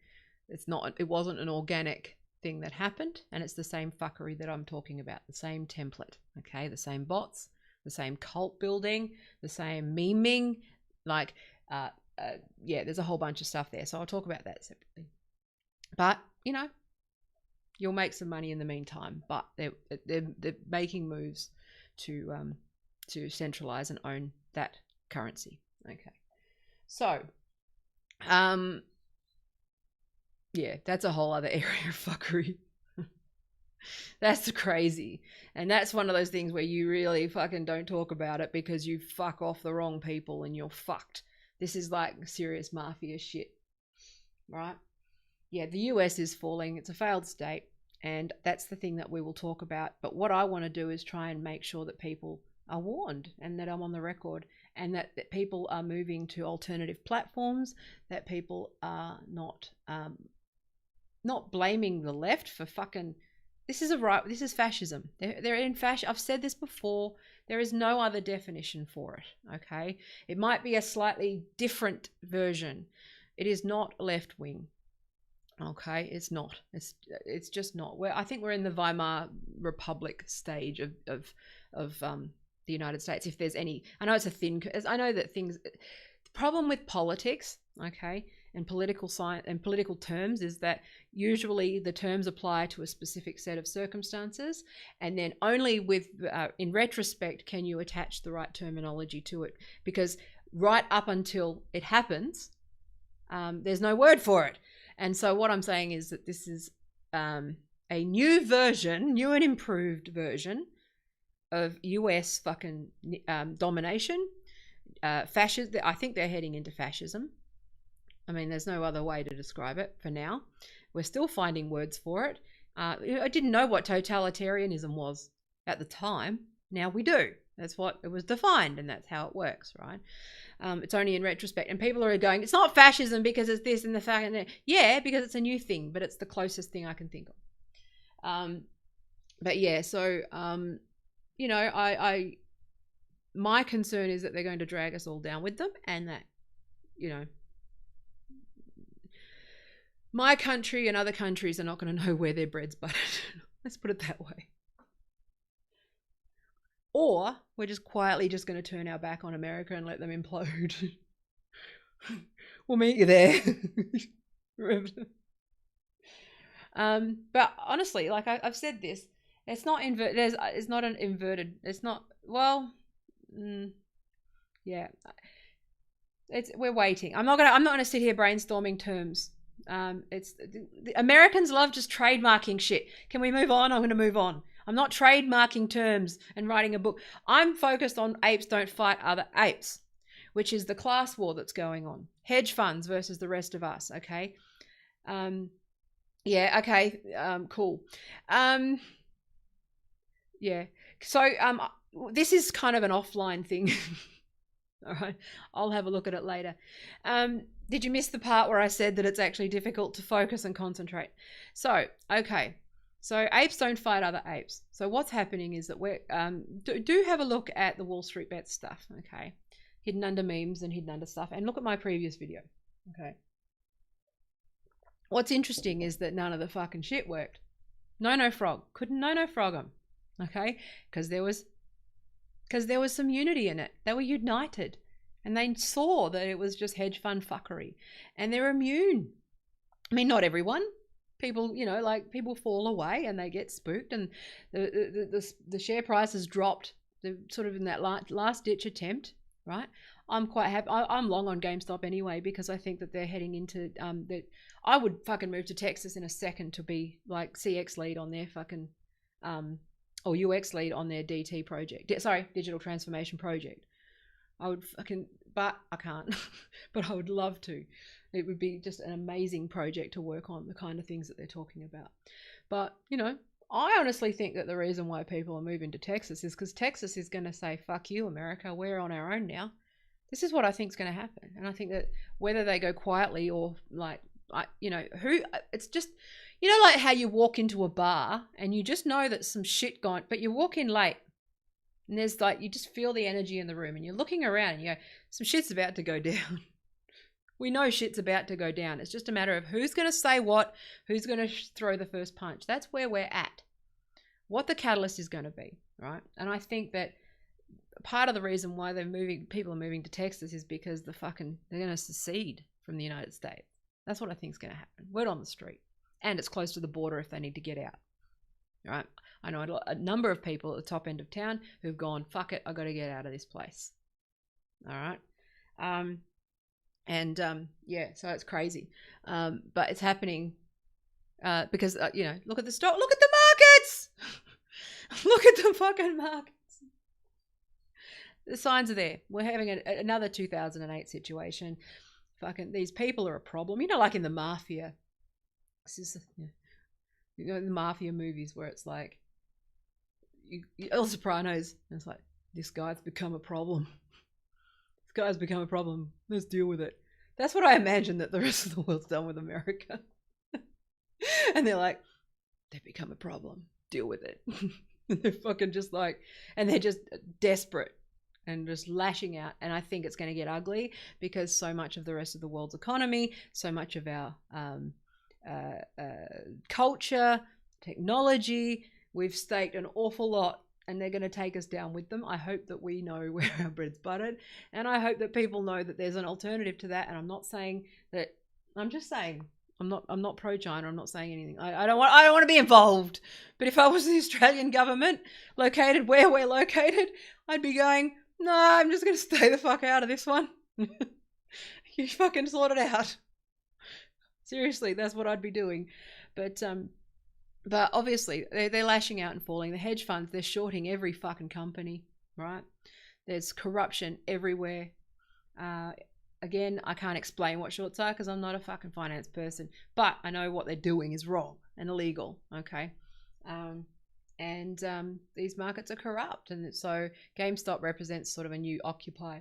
it wasn't an organic thing that happened, and it's the same fuckery that I'm talking about, the same template. Okay, the same bots, the same cult building, the same memeing, there's a whole bunch of stuff there, so I'll talk about that separately. But you'll make some money in the meantime, but they're making moves to centralize and own that currency. Okay, so that's a whole other area of fuckery. That's crazy, and that's one of those things where you really fucking don't talk about it because you fuck off the wrong people and you're fucked. This is like serious mafia shit, right? Yeah, the US is falling. It's a failed state. And that's the thing that we will talk about. But what I want to do is try and make sure that people are warned and that I'm on the record and that people are moving to alternative platforms, that people are not blaming the left for fucking... This is fascism. They're in fascism. I've said this before. There is no other definition for it, okay? It might be a slightly different version. It is not left-wing. Okay, it's not. It's just not. I think we're in the Weimar Republic stage of the United States. If there's any, I know it's a thin. I know that things. The problem with politics, okay, and political science and political terms is that usually the terms apply to a specific set of circumstances, and then only in retrospect can you attach the right terminology to it, because right up until it happens, there's no word for it. And so what I'm saying is that this is a new and improved version of US fucking domination, fascism. I think they're heading into fascism. I mean, there's no other way to describe it for now. We're still finding words for it. I didn't know what totalitarianism was at the time. Now we do. That's what it was defined, and that's how it works, right? It's only in retrospect. And people are going, it's not fascism because it's this and the fact and that. Yeah, because it's a new thing, but it's the closest thing I can think of. But yeah, so, my concern is that they're going to drag us all down with them, and that, my country and other countries are not going to know where their bread's buttered. Let's put it that way. Or we're just quietly just going to turn our back on America and let them implode. We'll meet you there. But honestly, like I've said this, it's not it's not an inverted. It's not. Well, yeah. we're waiting. I'm not gonna sit here brainstorming terms. The Americans love just trademarking shit. Can we move on? I'm going to move on. I'm not trademarking terms and writing a book. I'm focused on apes don't fight other apes, which is the class war that's going on. Hedge funds versus the rest of us. Okay. Yeah. Okay. Cool. Yeah. So this is kind of an offline thing. All right, I'll have a look at it later. Did you miss the part where I said that it's actually difficult to focus and concentrate? So, okay. So apes don't fight other apes. So what's happening is that we're do have a look at the Wall Street Bets stuff, okay? Hidden under memes and hidden under stuff, and look at my previous video, okay? What's interesting is that none of the fucking shit worked. No frog couldn't no frog them, okay? Because there was some unity in it. They were united, and they saw that it was just hedge fund fuckery, and they're immune. I mean, not everyone. People, you know, like people fall away and they get spooked, and the share price has dropped. They're sort of in that last ditch attempt, right? I'm quite happy. I'm long on GameStop anyway because I think that they're heading into that. I would fucking move to Texas in a second to be like CX lead on their fucking or UX lead on their DT project. Sorry, digital transformation project. I would fucking, but I can't. But I would love to. It would be just an amazing project to work on, the kind of things that they're talking about. But, you know, I honestly think that the reason why people are moving to Texas is because Texas is going to say, fuck you, America, we're on our own now. This is what I think is going to happen. And I think that whether they go quietly or like, you know, it's just, you know, like how you walk into a bar and you just know that some shit gone, but you walk in late and there's like, you just feel the energy in the room and you're looking around and you go, some shit's about to go down. We know shit's about to go down. It's just a matter of who's going to say what, who's going to throw the first punch. That's where we're at. What the catalyst is going to be, right? And I think that part of the reason why people are moving to Texas is because they're going to secede from the United States. That's what I think is going to happen. Word on the street. And it's close to the border if they need to get out. Right? I know a number of people at the top end of town who've gone, fuck it, I got to get out of this place. All right? Yeah, so it's crazy. But it's happening because, you know, look at the stock, look at the markets! Look at the fucking markets. The signs are there. We're having another 2008 situation. Fucking, these people are a problem. You know, like in the mafia. This is, you know, the mafia movies where it's like, El Sopranos, and it's like, this guy's become a problem. This guy's become a problem. Let's deal with it. That's what I imagine that the rest of the world's done with America. And they're like, they've become a problem. Deal with it. And they're fucking just like, and they're just desperate and just lashing out. And I think it's going to get ugly because so much of the rest of the world's economy, so much of our culture, technology, we've staked an awful lot, and they're going to take us down with them. I hope that we know where our bread's buttered, and I hope that people know that there's an alternative to that. And I'm not saying that. I'm just saying I'm not pro-China. I'm not saying anything. I don't want to be involved. But if I was the Australian government, located where we're located, I'd be going, no, I'm just going to stay the fuck out of this one. You fucking sort it out. Seriously, that's what I'd be doing. But obviously they're lashing out and falling. The hedge funds, they're shorting every fucking company, right? There's corruption everywhere. Again, I can't explain what shorts are because I'm not a fucking finance person, but I know what they're doing is wrong and illegal, okay? These markets are corrupt, and so GameStop represents sort of a new Occupy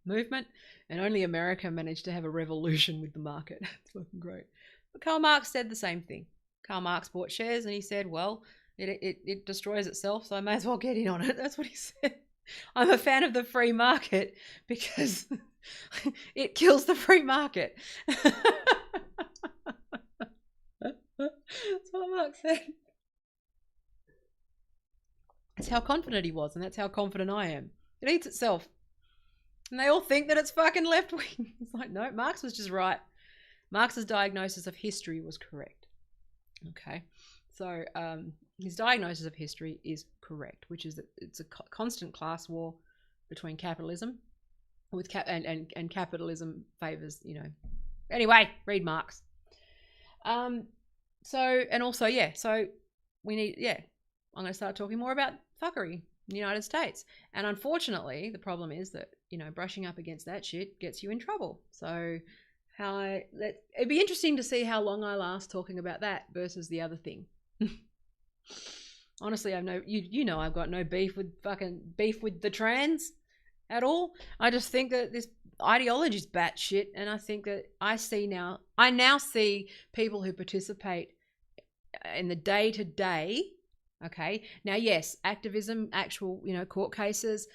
movement, and only America managed to have a revolution with the market. It's fucking great. But Karl Marx said the same thing. Karl Marx bought shares and he said, well, it destroys itself, so I may as well get in on it. That's what he said. I'm a fan of the free market because it kills the free market. That's what Marx said. That's how confident he was, and that's how confident I am. It eats itself. And they all think that it's fucking left wing. It's like, no, Marx was just right. Marx's diagnosis of history was correct. Okay. So his diagnosis of history is correct, which is that it's a constant class war between capitalism with and capitalism favors, you know. Anyway, read Marx. So, and also, yeah, so we need, yeah, I'm going to start talking more about fuckery in the United States. And unfortunately, the problem is that, you know, brushing up against that shit gets you in trouble. So it'd be interesting to see how long I last talking about that versus the other thing. Honestly, I've no, you know, I've got no beef with the trans at all. I just think that this ideology is batshit, and I think that I now see people who participate in the day to day. Okay, now yes, activism, actual, you know, court cases,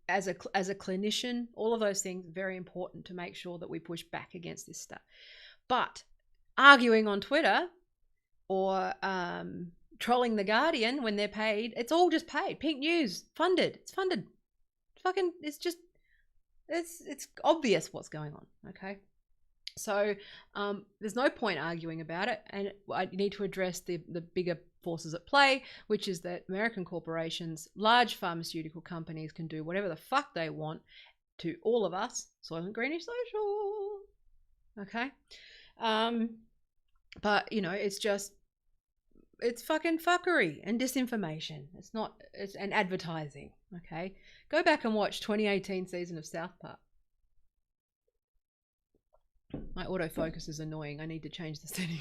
as a clinician, all of those things very important to make sure that we push back against this stuff. But arguing on Twitter or trolling the Guardian when they're paid, it's all just paid. Pink News funded. It's funded. Fucking, it's just, it's obvious what's going on. Okay. So there's no point arguing about it, and I need to address the bigger forces at play, which is that American corporations, large pharmaceutical companies can do whatever the fuck they want to all of us. Soylent Greenish Social. Okay. But, you know, it's fucking fuckery and disinformation. It's and advertising. Okay. Go back and watch 2018 season of South Park. My autofocus is annoying. I need to change the setting.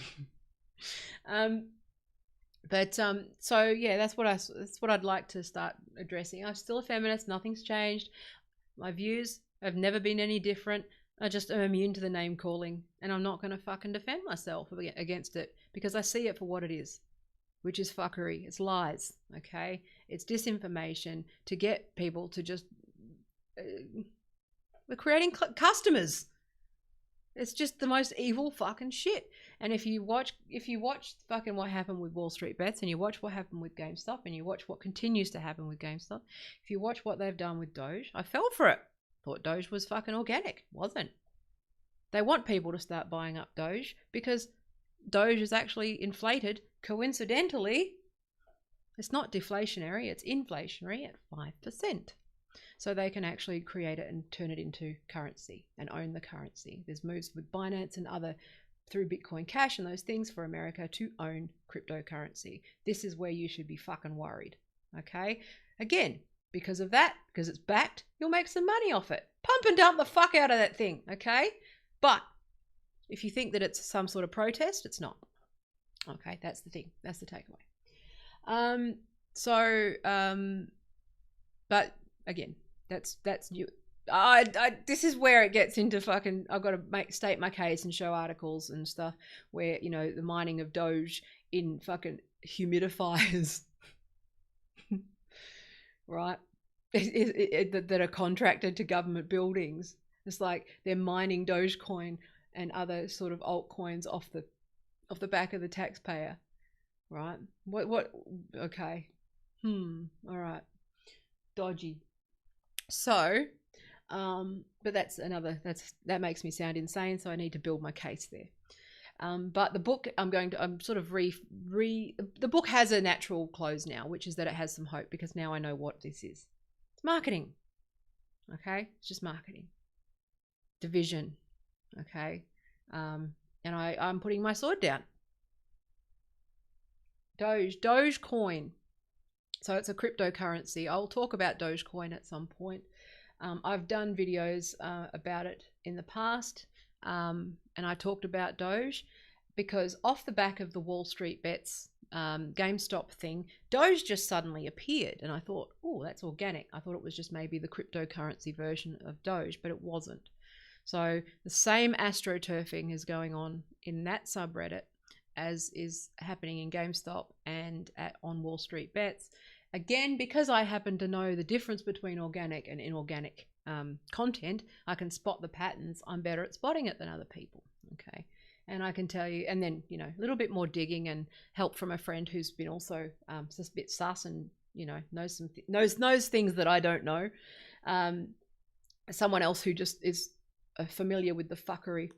So yeah, that's what I'd like to start addressing. I'm still a feminist. Nothing's changed. My views have never been any different. I just am immune to the name calling, and I'm not going to fucking defend myself against it because I see it for what it is, which is fuckery. It's lies. Okay, it's disinformation to get people to just we're creating customers. It's just the most evil fucking shit. And if you watch fucking what happened with Wall Street Bets, and you watch what happened with GameStop, and you watch what continues to happen with GameStop, if you watch what they've done with Doge, I fell for it. Thought Doge was fucking organic. Wasn't. They want people to start buying up Doge because Doge is actually inflated. Coincidentally, it's not deflationary, it's inflationary at 5%. So they can actually create it and turn it into currency and own the currency. There's moves with Binance and other through Bitcoin Cash and those things for America to own cryptocurrency. This is where you should be fucking worried. Okay? Again, because of that, because it's backed, you'll make some money off it. Pump and dump the fuck out of that thing. Okay? But if you think that it's some sort of protest, it's not. Okay, that's the thing. That's the takeaway. But again, that's you. This is where it gets into fucking. I've got to state my case and show articles and stuff where, you know, the mining of Doge in fucking humidifiers, right? That are contracted to government buildings. It's like they're mining Dogecoin and other sort of altcoins off the back of the taxpayer, right? What? Okay. All right. Dodgy. So, but that makes me sound insane. So I need to build my case there. But the book, the book has a natural close now, which is that it has some hope because now I know what this is. It's marketing. Okay. It's just marketing. Division. Okay. And I'm putting my sword down. Dogecoin. So it's a cryptocurrency. I'll talk about Dogecoin at some point. I've done videos about it in the past, and I talked about Doge because off the back of the Wall Street Bets GameStop thing, Doge just suddenly appeared, and I thought, oh, that's organic. I thought it was just maybe the cryptocurrency version of Doge, but it wasn't. So the same astroturfing is going on in that subreddit as is happening in GameStop and on Wall Street Bets. Again, because I happen to know the difference between organic and inorganic content, I can spot the patterns. I'm better at spotting it than other people. Okay. And I can tell you, and then, you know, a little bit more digging and help from a friend who's been also just a bit sus and, you know, knows things that I don't know. Someone else who just is familiar with the fuckery.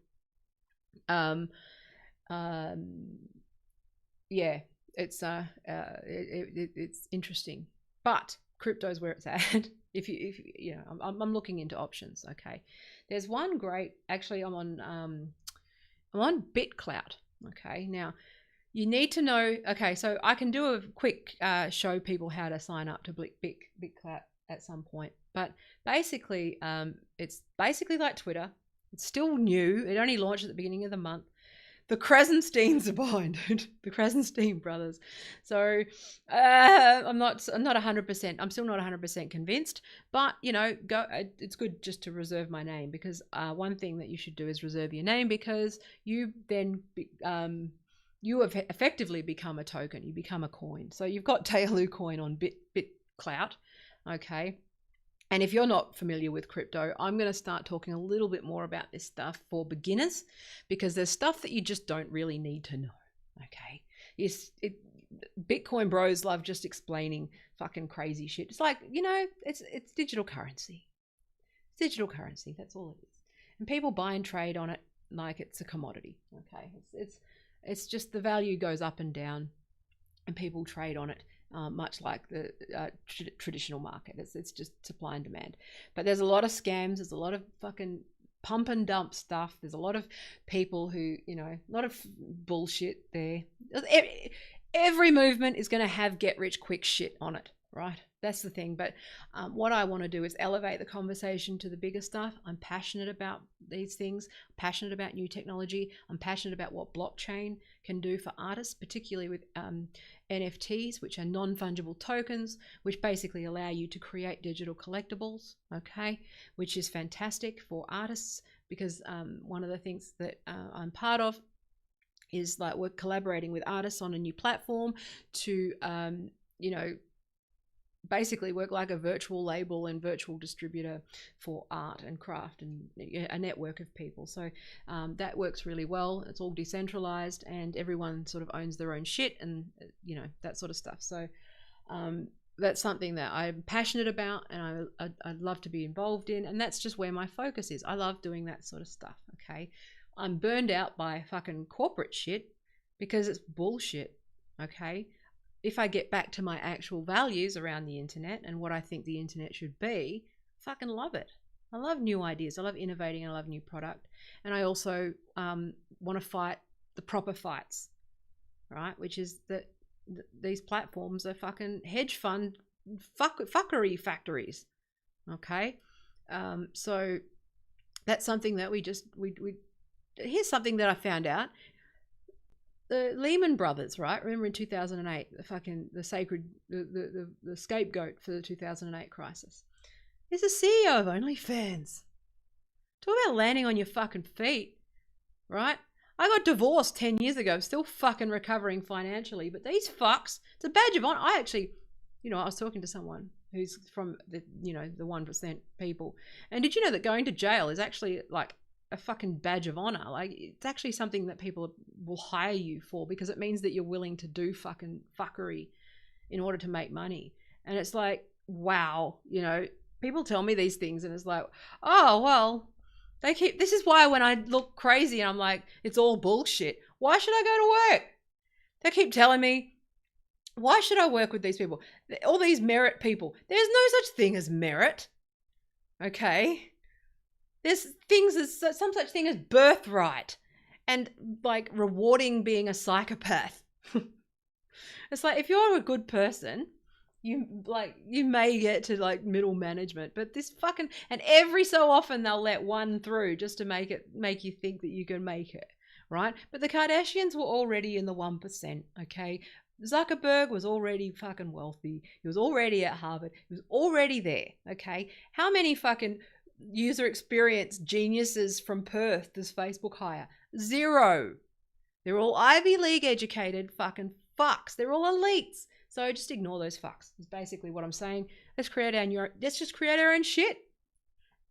Yeah, it's interesting, but crypto's where it's at. if you know, I'm looking into options. Okay, there's one great. Actually, I'm on BitClout. Okay, now you need to know. Okay, so I can do a quick show people how to sign up to BitClout at some point. But basically, it's basically like Twitter. It's still new. It only launched at the beginning of the month. The Krasensteins are behind it. The Krasenstein brothers. So I'm not 100%. I'm still not 100% convinced. But you know, it's good just to reserve my name, because one thing that you should do is reserve your name, because you then you have effectively become a token. You become a coin. So you've got Tealu coin on BitClout. Okay. And if you're not familiar with crypto, I'm going to start talking a little bit more about this stuff for beginners, because there's stuff that you just don't really need to know. Okay. Bitcoin bros love just explaining fucking crazy shit. It's like, you know, it's digital currency. It's digital currency. That's all it is. And people buy and trade on it like it's a commodity. Okay. It's just the value goes up and down, and people trade on it. Much like the traditional market. It's just supply and demand. But there's a lot of scams. There's a lot of fucking pump and dump stuff. There's a lot of people who, you know, a lot of bullshit there. Every movement is going to have get rich quick shit on it, right? That's the thing. But what I want to do is elevate the conversation to the bigger stuff. I'm passionate about these things. I'm passionate about new technology. I'm passionate about what blockchain can do for artists, particularly with NFTs, which are non-fungible tokens, which basically allow you to create digital collectibles, okay, which is fantastic for artists, because one of the things that I'm part of is like we're collaborating with artists on a new platform to, you know, basically work like a virtual label and virtual distributor for art and craft and a network of people. So that works really well. It's all decentralized and everyone sort of owns their own shit and, you know, that sort of stuff. So that's something that I'm passionate about and I'd love to be involved in. And that's just where my focus is. I love doing that sort of stuff, okay? I'm burned out by fucking corporate shit because it's bullshit, okay? If I get back to my actual values around the internet and what I think the internet should be, I fucking love it. I love new ideas. I love innovating. I love new product. And I also want to fight the proper fights, right? Which is that these platforms are fucking hedge fund fuckery factories, okay? So that's something that we here's something that I found out. The Lehman Brothers, right? Remember in 2008, the scapegoat for the 2008 crisis. He's the CEO of OnlyFans. Talk about landing on your fucking feet, right? I got divorced 10 years ago, still fucking recovering financially, but these fucks, it's a badge of honor. I actually, you know, I was talking to someone who's from the, you know, the 1% people. And did you know that going to jail is actually like a fucking badge of honor? Like, it's actually something that people will hire you for, because it means that you're willing to do fucking fuckery in order to make money. And it's like, wow, you know, people tell me these things and it's like, oh, well, this is why when I look crazy and I'm like, it's all bullshit, why should I go to work? They keep telling me, why should I work with these people? All these merit people. There's no such thing as merit. Okay. There's some such thing as birthright and like rewarding being a psychopath. It's like, if you're a good person, you may get to like middle management, but this fucking, and every so often they'll let one through just to make you think that you can make it, right? But the Kardashians were already in the 1%, okay? Zuckerberg was already fucking wealthy. He was already at Harvard. He was already there, okay? How many fucking user experience geniuses from Perth does Facebook hire? 0. They're all Ivy League educated fucking fucks. They're all elites. So just ignore those fucks. Is basically what I'm saying. Let's just create our own shit.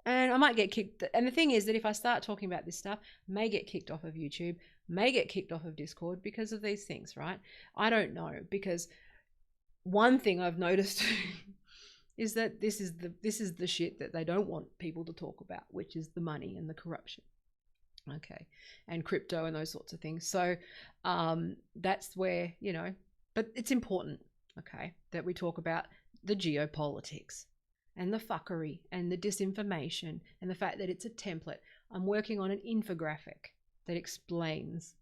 And I might get kicked. And the thing is that if I start talking about this stuff, I may get kicked off of YouTube, may get kicked off of Discord because of these things, right? I don't know, because one thing I've noticed is that this is the shit that they don't want people to talk about, which is the money and the corruption, okay, and crypto and those sorts of things. So that's where, but it's important, okay, that we talk about the geopolitics, and the fuckery and the disinformation and the fact that it's a template. I'm working on an infographic that explains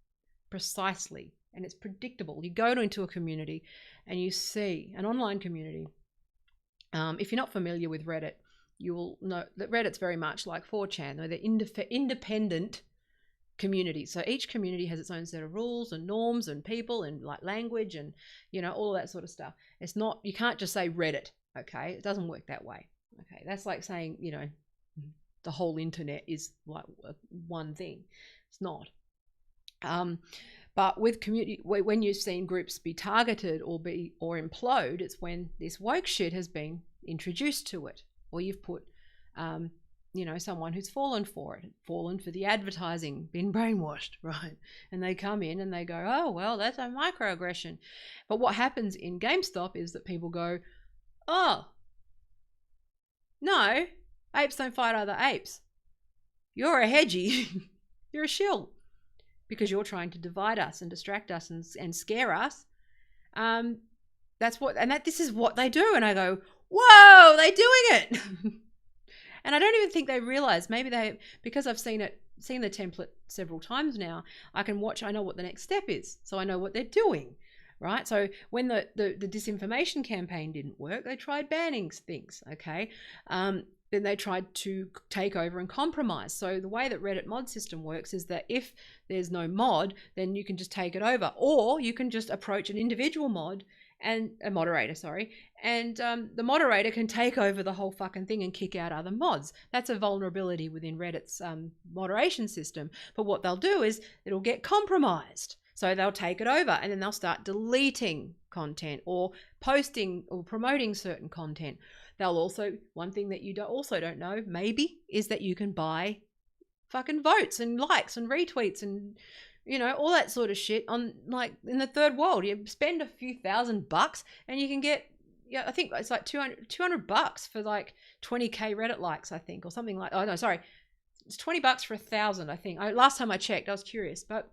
precisely, and it's predictable. You go into a community and you see an online community. If you're not familiar with Reddit, you will know that Reddit's very much like 4chan. They're independent communities. So each community has its own set of rules and norms and people and like language and, you know, all of that sort of stuff. It's not, you can't just say Reddit, okay? It doesn't work that way, okay? That's like saying, you know, the whole internet is like one thing. It's not. But with community, when you've seen groups be targeted or implode, it's when this woke shit has been introduced to it, or you've put, you know, someone who's fallen for it, fallen for the advertising, been brainwashed, right? And they come in and they go, oh, well, that's a microaggression. But what happens in GameStop is that people go, oh, no, apes don't fight other apes. You're a hedgie. You're a shill. Because you're trying to divide us and distract us and scare us. This is what they do. And I go, whoa, they're doing it. And I don't even think they realize, maybe because I've seen the template several times now, I know what the next step is. So I know what they're doing, right? So when the disinformation campaign didn't work, they tried banning things, okay? Then they tried to take over and compromise. So the way that Reddit mod system works is that if there's no mod, then you can just take it over, or you can just approach an individual mod and a moderator, and the moderator can take over the whole fucking thing and kick out other mods. That's a vulnerability within Reddit's moderation system. But what they'll do is it'll get compromised. So they'll take it over and then they'll start deleting content or posting or promoting certain content. They'll also, one thing that you also don't know, maybe, is that you can buy fucking votes and likes and retweets and, you know, all that sort of shit on, like, in the third world. You spend a few $1,000 and you can get, yeah, I think it's like $200 for like 20k Reddit likes, I think, or something like, oh no, sorry. It's $20 for 1,000, I think. Last time I checked, I was curious, but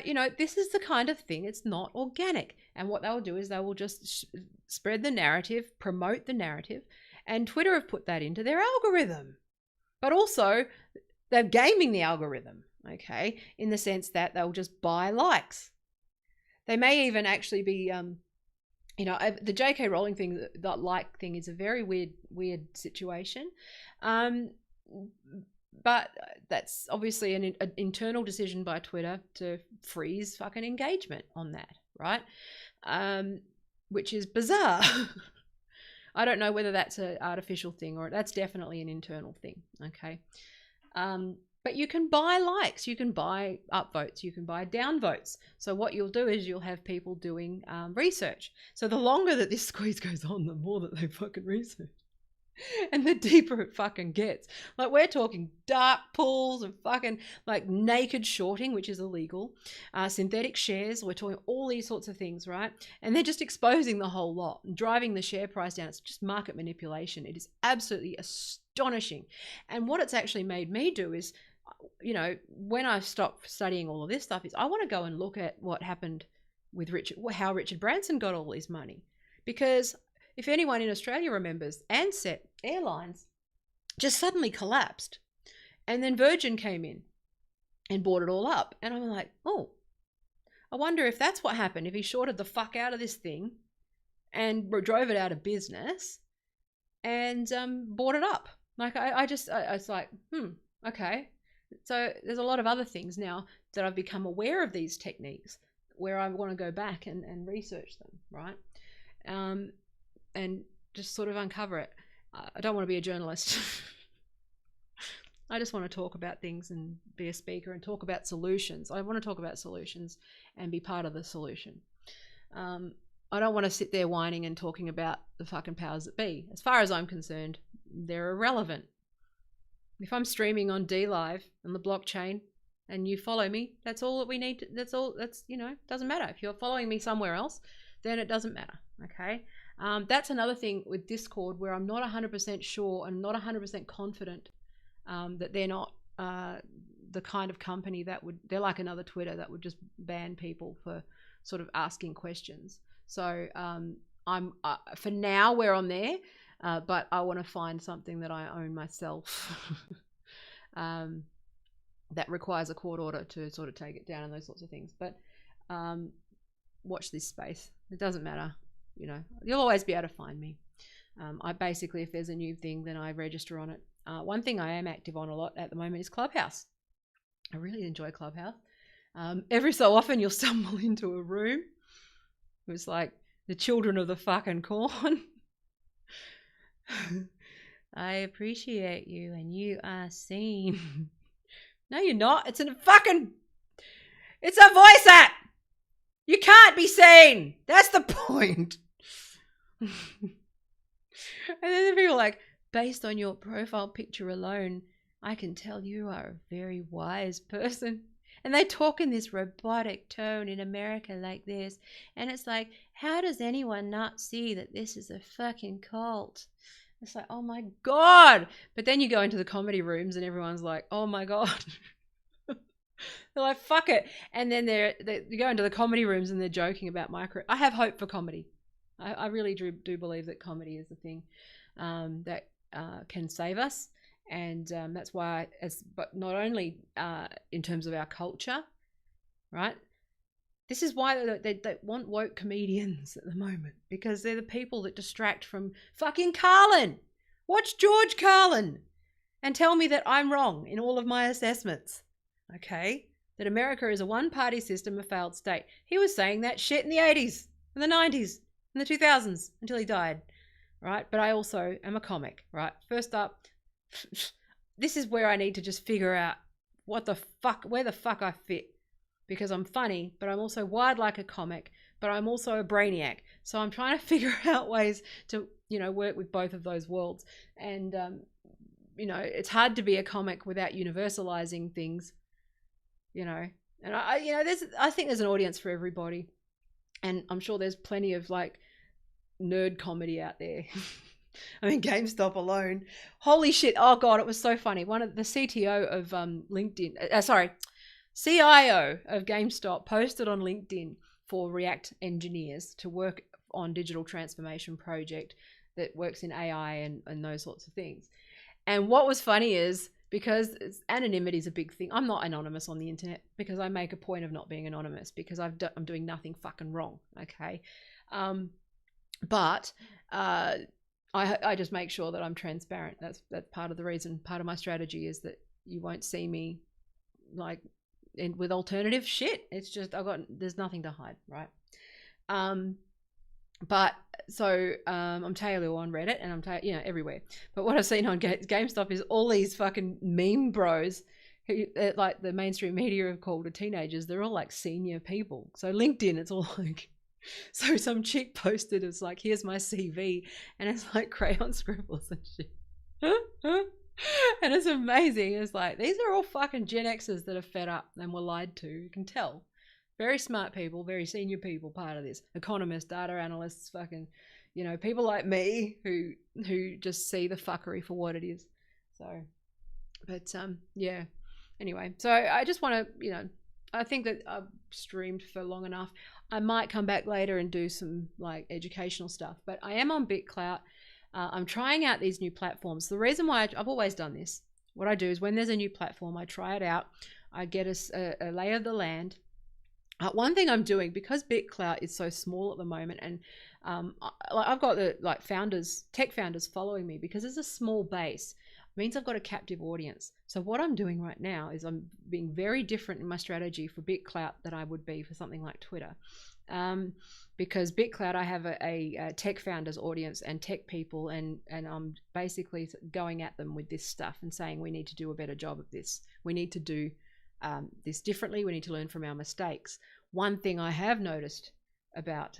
you know, this is the kind of thing, it's not organic. And what they'll do is they will just spread the narrative, promote the narrative, and Twitter have put that into their algorithm. But also, they're gaming the algorithm, okay, in the sense that they'll just buy likes. They may even actually be, you know, the J.K. Rowling thing, that like thing is a very weird situation. But that's obviously an internal decision by Twitter to freeze fucking engagement on that, right? Which is bizarre. I don't know whether that's an artificial thing or that's definitely an internal thing, okay? But you can buy likes, you can buy upvotes, you can buy downvotes. So what you'll do is you'll have people doing research. So the longer that this squeeze goes on, the more that they fucking research. And the deeper it fucking gets. Like, we're talking dark pools and fucking like naked shorting, which is illegal, synthetic shares. We're talking all these sorts of things, right? And they're just exposing the whole lot, driving the share price down. It's just market manipulation. It is absolutely astonishing. And what it's actually made me do is, you know, when I stopped studying all of this stuff, is I want to go and look at what happened with how Richard Branson got all his money. Because if anyone in Australia remembers, Ansett Airlines just suddenly collapsed. And then Virgin came in and bought it all up. And I'm like, oh, I wonder if that's what happened. If he shorted the fuck out of this thing and drove it out of business and bought it up. Like, I was like, okay. So there's a lot of other things now that I've become aware of these techniques where I want to go back and research them, right? And just sort of uncover it. I don't want to be a journalist. I just want to talk about things and be a speaker and talk about solutions. I want to talk about solutions and be part of the solution. I don't want to sit there whining and talking about the fucking powers that be. As far as I'm concerned, they're irrelevant. If I'm streaming on DLive and the blockchain and you follow me, that's all that we need. That's, you know, doesn't matter. If you're following me somewhere else, then it doesn't matter, okay? That's another thing with Discord where I'm not 100% sure and not 100% confident that they're not the kind of company that they're like another Twitter that would just ban people for sort of asking questions. So I'm for now we're on there. but I want to find something that I own myself that requires a court order to sort of take it down and those sorts of things. But watch this space. It doesn't matter. You know, you'll always be able to find me. I basically, if there's a new thing, then I register on it. One thing I am active on a lot at the moment is Clubhouse. I really enjoy Clubhouse. Every so often you'll stumble into a room. It was like the children of the fucking corn. I appreciate you and you are seen. No, you're not. It's a voice app. You can't be seen. That's the point. And then people are like, based on your profile picture alone, I can tell you are a very wise person. And they talk in this robotic tone in America like this. And it's like, how does anyone not see that this is a fucking cult? It's like, oh my God. But then you go into the comedy rooms and everyone's like, oh my God. They're like, fuck it. And then you go into the comedy rooms and they're joking about micro. I have hope for comedy. I really do believe that comedy is the thing that can save us. And that's why, but not only in terms of our culture, right? This is why they want woke comedians at the moment, because they're the people that distract from fucking Carlin. Watch George Carlin and tell me that I'm wrong in all of my assessments, okay? That America is a one-party system, a failed state. He was saying that shit in the 80s, in the 90s, in the 2000s, until he died, right? But I also am a comic, right? First up, this is where I need to just figure out where the fuck I fit, because I'm funny, but I'm also wired like a comic, but I'm also a brainiac. So I'm trying to figure out ways to, work with both of those worlds. And, it's hard to be a comic without universalizing things, and I think there's an audience for everybody. And I'm sure there's plenty of like nerd comedy out there. I mean, GameStop alone. Holy shit. Oh God, it was so funny. One of the CTO of CIO of GameStop posted on LinkedIn for React engineers to work on digital transformation project that works in AI and those sorts of things. And what was funny is, because anonymity is a big thing. I'm not anonymous on the internet because I make a point of not being anonymous, because I'm doing nothing fucking wrong. Okay. But I just make sure that I'm transparent. That's part of the reason. Part of my strategy is that you won't see me like with alternative shit. It's just there's nothing to hide, right? But so I'm Taylor on Reddit and I'm everywhere. But what I've seen on GameStop is all these fucking meme bros who like the mainstream media have called the teenagers. They're all like senior people. So LinkedIn, it's all like. So some chick posted, it's like, here's my CV, and it's like crayon scribbles and shit. And it's amazing. It's like, these are all fucking Gen Xers that are fed up and were lied to. You can tell. Very smart people, very senior people, part of this. Economists, data analysts, fucking, people like me who just see the fuckery for what it is. So, but yeah. Anyway, so I just want to, I think that I've streamed for long enough. I might come back later and do some like educational stuff, but I am on BitClout. I'm trying out these new platforms. The reason why I've always done this, what I do is when there's a new platform, I try it out. I get a lay of the land. One thing I'm doing, because BitClout is so small at the moment, and I've got the tech founders following me, because it's a small base. Means I've got a captive audience. So what I'm doing right now is I'm being very different in my strategy for BitClout than I would be for something like Twitter. Because BitClout, I have a tech founders audience and tech people, and I'm basically going at them with this stuff and saying we need to do a better job of this. We need to do this differently. We need to learn from our mistakes. One thing I have noticed about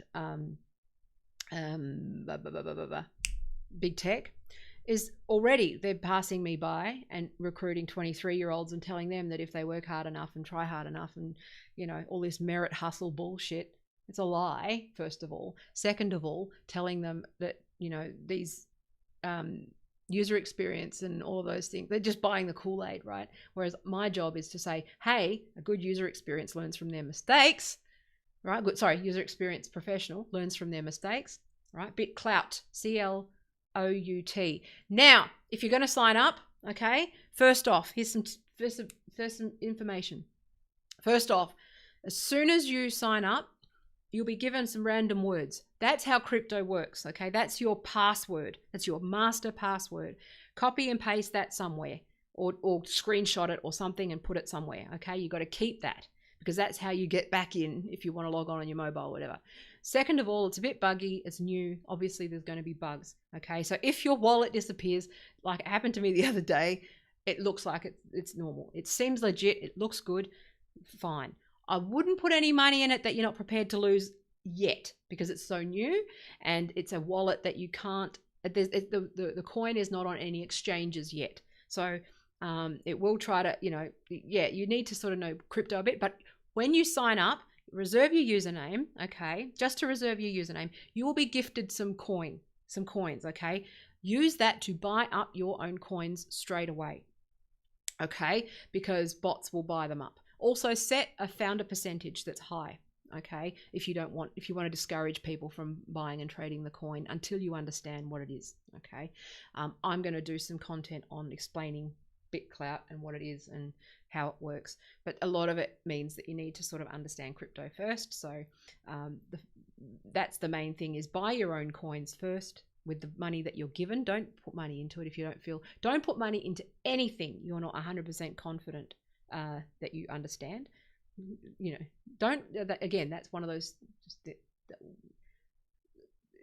big tech is already they're passing me by and recruiting 23-year-olds and telling them that if they work hard enough and try hard enough and, all this merit hustle bullshit, it's a lie, first of all. Second of all, telling them that, these user experience and all those things, they're just buying the Kool-Aid, right? Whereas my job is to say, hey, a good user experience learns from their mistakes, right? User experience professional learns from their mistakes, right? BitClout, CLOUT. Now, if you're going to sign up, okay, first off, here's some information. First off, as soon as you sign up, you'll be given some random words. That's how crypto works, okay? That's your password. That's your master password. Copy and paste that somewhere, or screenshot it or something and put it somewhere, okay? You got to keep that, because that's how you get back in if you want to log on your mobile or whatever. Second of all, it's a bit buggy. It's new. Obviously, there's going to be bugs, okay? So if your wallet disappears, like it happened to me the other day, it looks like it's normal. It seems legit. It looks good. Fine. I wouldn't put any money in it that you're not prepared to lose yet, because it's so new and it's a wallet that you can't, the coin is not on any exchanges yet. So it will try to, you need to sort of know crypto a bit. But when you sign up, reserve your username, okay? Just to reserve your username, you will be gifted some coins, okay? Use that to buy up your own coins straight away, okay? Because bots will buy them up. Also, set a founder percentage that's high, okay? If you want to discourage people from buying and trading the coin until you understand what it is, okay? I'm going to do some content on explaining BitClout and what it is and how it works, but a lot of it means that you need to sort of understand crypto first. So that's the main thing, is buy your own coins first with the money that you're given. Don't put money into it if you don't put money into anything you're not 100% confident that you understand. Again, that's one of those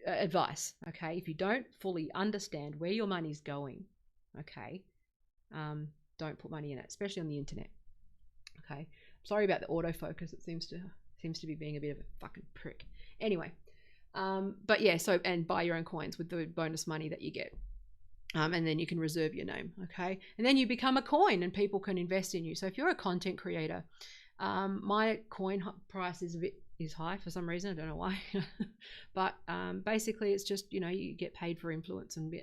advice, okay? If you don't fully understand where your money's going, okay, don't put money in it, especially on the internet, okay? Sorry about the autofocus. It seems to be being a bit of a fucking prick. Anyway, but yeah, so, and buy your own coins with the bonus money that you get. And then you can reserve your name, okay? And then you become a coin and people can invest in you. So if you're a content creator, my coin price is high for some reason. I don't know why. But basically it's just, you get paid for influence, and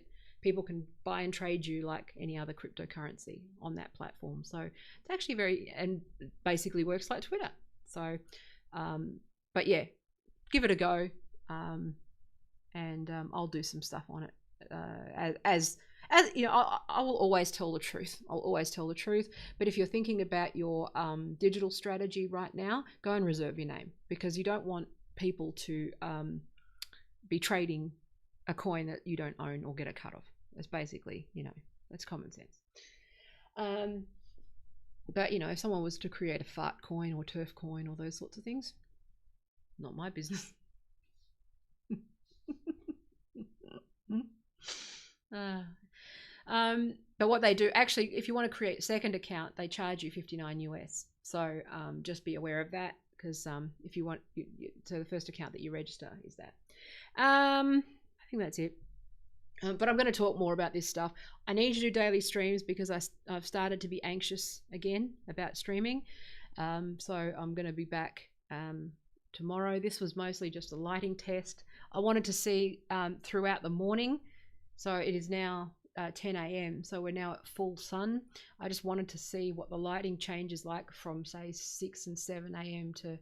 people can buy and trade you like any other cryptocurrency on that platform. So it's actually and basically works like Twitter. So, but yeah, give it a go. And I'll do some stuff on it. As I will always tell the truth. I'll always tell the truth. But if you're thinking about your digital strategy right now, go and reserve your name, because you don't want people to be trading a coin that you don't own or get a cut off. That's basically, that's common sense. But if someone was to create a fart coin or turf coin or those sorts of things, not my business. But what they do, actually, if you want to create a second account, they charge you $59 US. So just be aware of that, because if you want, so the first account that you register is that. I think that's it. But I'm going to talk more about this stuff. I need to do daily streams because I've started to be anxious again about streaming. So I'm going to be back tomorrow. This was mostly just a lighting test. I wanted to see throughout the morning. So it is now 10 a.m. So we're now at full sun. I just wanted to see what the lighting changes like from, say, 6 and 7 a.m. to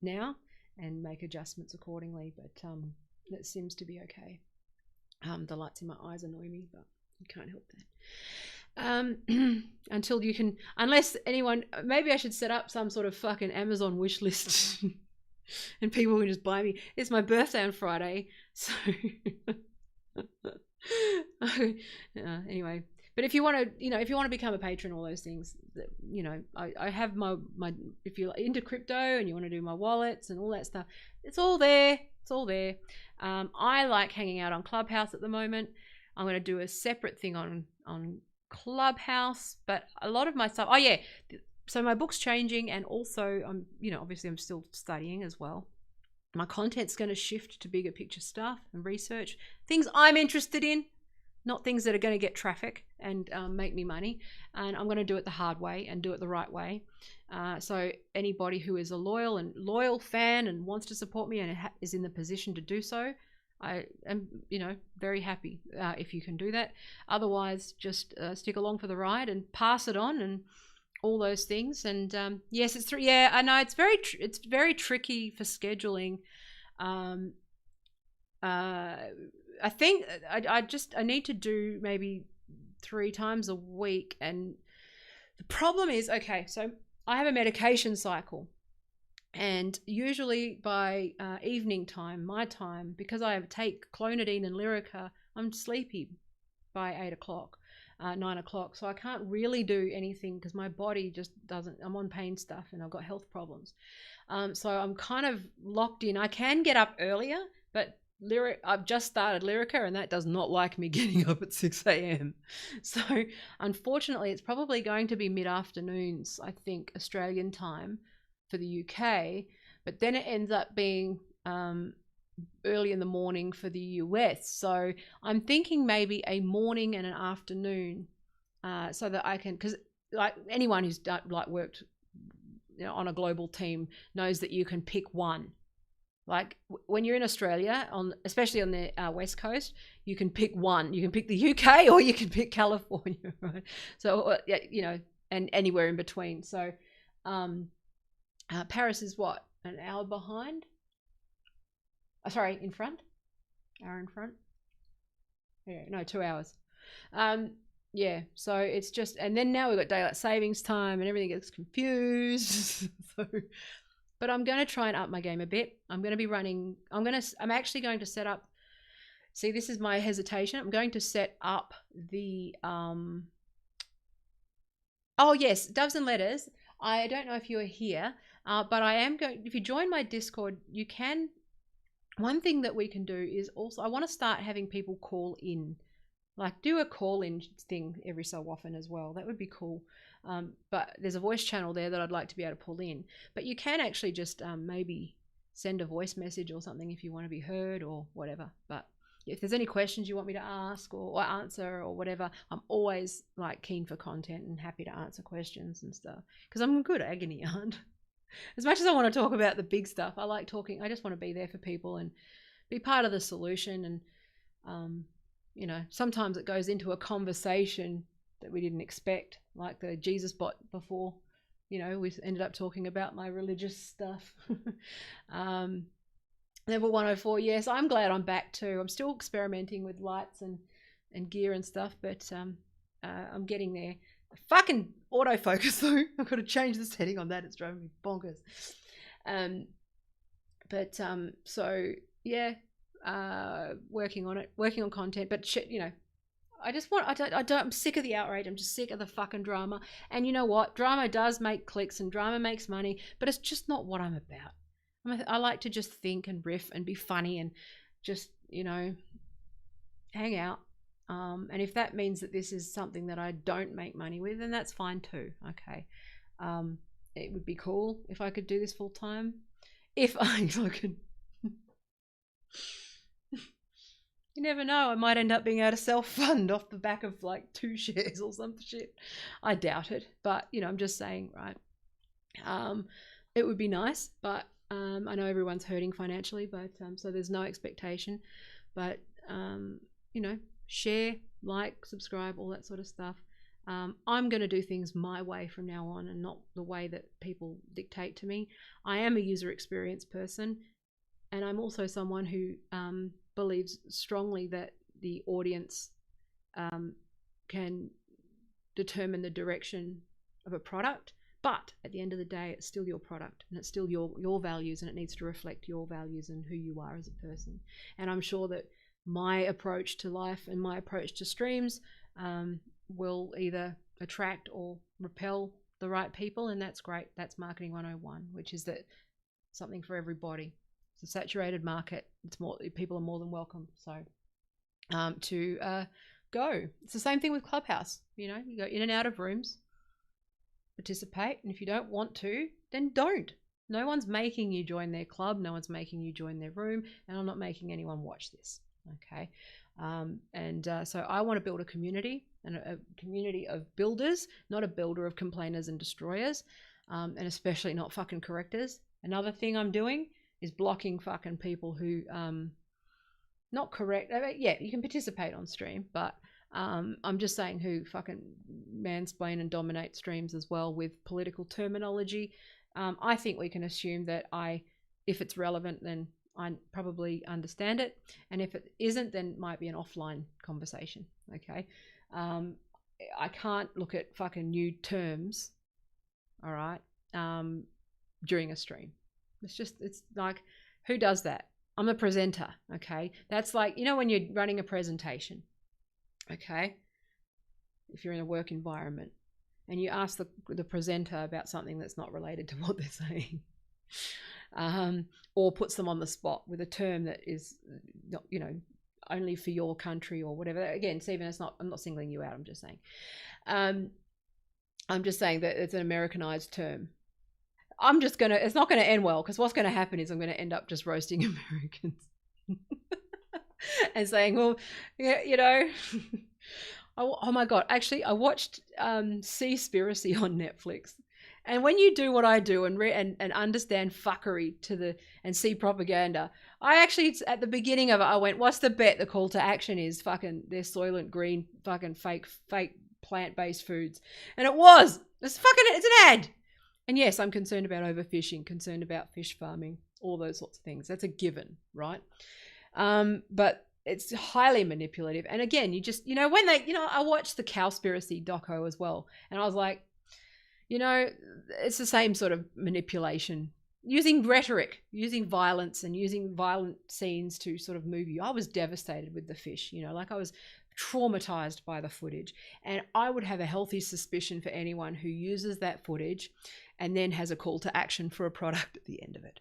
now, and make adjustments accordingly. But that seems to be okay. The lights in my eyes annoy me, but you can't help that. Until you can, unless anyone, maybe I should set up some sort of fucking Amazon wish list and people can just buy me. It's my birthday on Friday, so anyway. But if you want to, if you want to become a patron, all those things, I have my if you're into crypto and you want to do my wallets and all that stuff, it's all there. It's all there. I like hanging out on Clubhouse at the moment. I'm going to do a separate thing on Clubhouse, but a lot of my stuff. Oh yeah, so my book's changing, and also I'm, obviously I'm still studying as well. My content's going to shift to bigger picture stuff and research, things I'm interested in, not things that are going to get traffic and make me money. And I'm going to do it the hard way and do it the right way. So anybody who is a loyal fan and wants to support me and is in the position to do so, I am, very happy if you can do that. Otherwise, just stick along for the ride and pass it on and all those things. And yes, I know it's very tricky for scheduling. I think I need to do maybe 3 times a week. And the problem is, okay, so I have a medication cycle. And usually by evening time, my time, because I take clonidine and Lyrica, I'm sleepy by 8 o'clock, 9 o'clock. So I can't really do anything because my body just doesn't, I'm on pain stuff and I've got health problems. So I'm kind of locked in. I can get up earlier, but I've just started Lyrica and that does not like me getting up at 6 a.m. So unfortunately, it's probably going to be mid-afternoons, I think, Australian time for the UK, but then it ends up being early in the morning for the US. So I'm thinking maybe a morning and an afternoon, so that I can, because like anyone who's worked on a global team knows that you can pick one. Like when you're in Australia, especially on the West Coast, you can pick one. You can pick the UK or you can pick California, right? So, and anywhere in between. So Paris is what? An hour behind? Sorry, in front? Hour in front? Yeah, no, 2 hours. Yeah, so it's just, and then now we've got daylight savings time and everything gets confused. But I'm going to try and up my game a bit. I'm going to be running, I'm actually going to set up, see, this is my hesitation. I'm going to set up the, oh yes, Doves and Letters. I don't know if you are here, but I am going, if you join my Discord, you can, one thing that we can do is also, I want to start having people call in, like do a call in thing every so often as well. That would be cool. But there's a voice channel there that I'd like to be able to pull in. But you can actually just maybe send a voice message or something if you want to be heard or whatever. But if there's any questions you want me to ask or answer or whatever, I'm always like keen for content and happy to answer questions and stuff. Because I'm a good agony aunt. As much as I want to talk about the big stuff, I like talking. I just want to be there for people and be part of the solution. And, sometimes it goes into a conversation that we didn't expect, like the Jesus bot before. We ended up talking about my religious stuff. Level 104, yes, I'm glad I'm back too. I'm still experimenting with lights and gear and stuff, but I'm getting there. The fucking autofocus though, I've got to change the setting on that. It's driving me bonkers. So yeah, working on it, working on content, but shit, I'm sick of the outrage. I'm just sick of the fucking drama. And you know what? Drama does make clicks and drama makes money, but it's just not what I'm about. I like to just think and riff and be funny and just, hang out. And if that means that this is something that I don't make money with, then that's fine too. Okay. It would be cool if I could do this full time. If I could. You never know. I might end up being able to self-fund off the back of like 2 shares or some shit. I doubt it. But, I'm just saying, right. It would be nice, but I know everyone's hurting financially, but so there's no expectation. But, share, like, subscribe, all that sort of stuff. I'm going to do things my way from now on and not the way that people dictate to me. I am a user experience person, and I'm also someone who believes strongly that the audience can determine the direction of a product. But at the end of the day, it's still your product and it's still your values, and it needs to reflect your values and who you are as a person. And I'm sure that my approach to life and my approach to streams will either attract or repel the right people, and that's great. That's Marketing 101, which is that something for everybody. It's a saturated market. It's more, people are more than welcome. So to go. It's the same thing with Clubhouse. You go in and out of rooms, participate, and if you don't want to, then don't. No one's making you join their club. No one's making you join their room, and I'm not making anyone watch this. Okay. So I want to build a community, and a community of builders, not a builder of complainers and destroyers, and especially not fucking correctors. Another thing I'm doing is blocking fucking people who not correct. Yeah, you can participate on stream, but I'm just saying who fucking mansplain and dominate streams as well with political terminology. I think we can assume that if it's relevant, then I probably understand it. And if it isn't, then it might be an offline conversation. Okay. I can't look at fucking new terms, all right, during a stream. It's like, who does that? I'm a presenter, okay? That's like, when you're running a presentation, okay? If you're in a work environment and you ask the presenter about something that's not related to what they're saying, or puts them on the spot with a term that is, not, only for your country or whatever. Again, Stephen, I'm not singling you out. I'm just saying. I'm just saying that it's an Americanized term. It's not going to end well, because what's going to happen is I'm going to end up just roasting Americans and saying, well, yeah, oh my God. Actually, I watched Seaspiracy on Netflix. And when you do what I do and understand fuckery and see propaganda, I actually, at the beginning of it, I went, what's the bet the call to action is? Fucking, they're Soylent Green, fucking fake plant-based foods. And it's an ad. And yes, I'm concerned about overfishing, concerned about fish farming, all those sorts of things. That's a given, right? But it's highly manipulative. And again, you just, when they, I watched the Cowspiracy doco as well. And I was like, it's the same sort of manipulation, using rhetoric, using violence, and using violent scenes to sort of move you. I was devastated with the fish, like I was traumatized by the footage. And I would have a healthy suspicion for anyone who uses that footage and then has a call to action for a product at the end of it.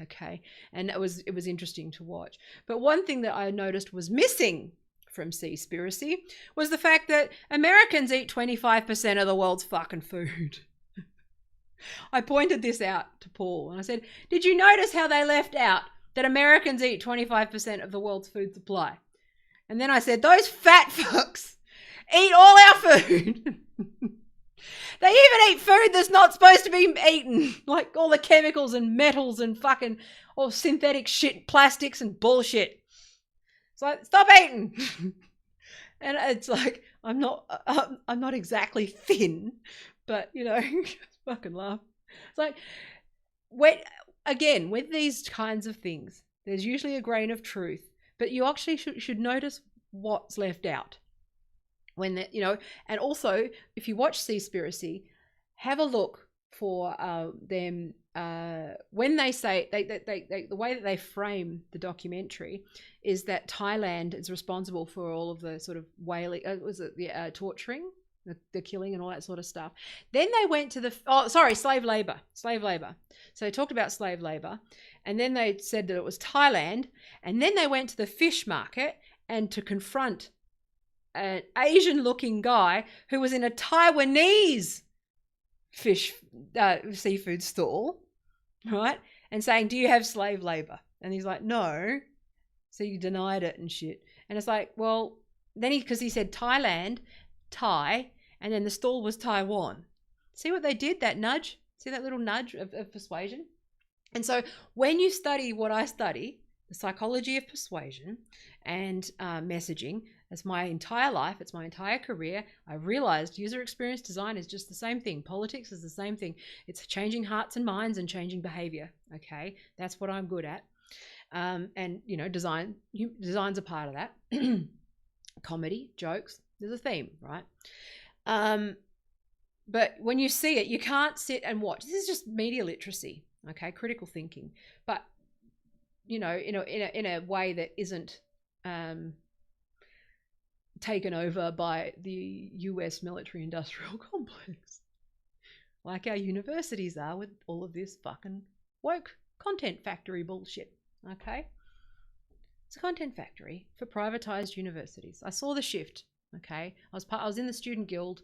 Okay. And it was interesting to watch. But one thing that I noticed was missing from Seaspiracy was the fact that Americans eat 25% of the world's fucking food. I pointed this out to Paul and I said, did you notice how they left out that Americans eat 25% of the world's food supply? And then I said, those fat fucks eat all our food. They even eat food that's not supposed to be eaten, like all the chemicals and metals and fucking all synthetic shit, plastics and bullshit. It's like, stop eating. And it's like, I'm not exactly thin, but fucking laugh. It's like, with these kinds of things, there's usually a grain of truth, but you actually should notice what's left out. And also, if you watch Seaspiracy, have a look for them when they say they the way that they frame the documentary is that Thailand is responsible for all of the sort of whaling, torturing, the killing and all that sort of stuff. Then they went to slave labor. So they talked about slave labor, and then they said that it was Thailand, and then they went to the fish market and to confront an Asian-looking guy who was in a Taiwanese seafood stall, right? And saying, do you have slave labor? And he's like, no. So he denied it and shit. And it's like, well, then because he said Thailand, Thai, and then the stall was Taiwan. See what they did? That nudge? See that little nudge of persuasion? And so when you study what I study, the psychology of persuasion and messaging, that's my entire life, it's my entire career, I realized user experience design is just the same thing. Politics is the same thing. It's changing hearts and minds and changing behavior. Okay, that's what I'm good at. And design's a part of that. Comedy, jokes, there's a theme, right? But when you see it, you can't sit and watch. This is just media literacy, okay, critical thinking. But in a way that isn't taken over by the US military-industrial complex, like our universities are with all of this fucking woke content factory bullshit. Okay, it's a content factory for privatized universities. I saw the shift. Okay, I was in the student guild,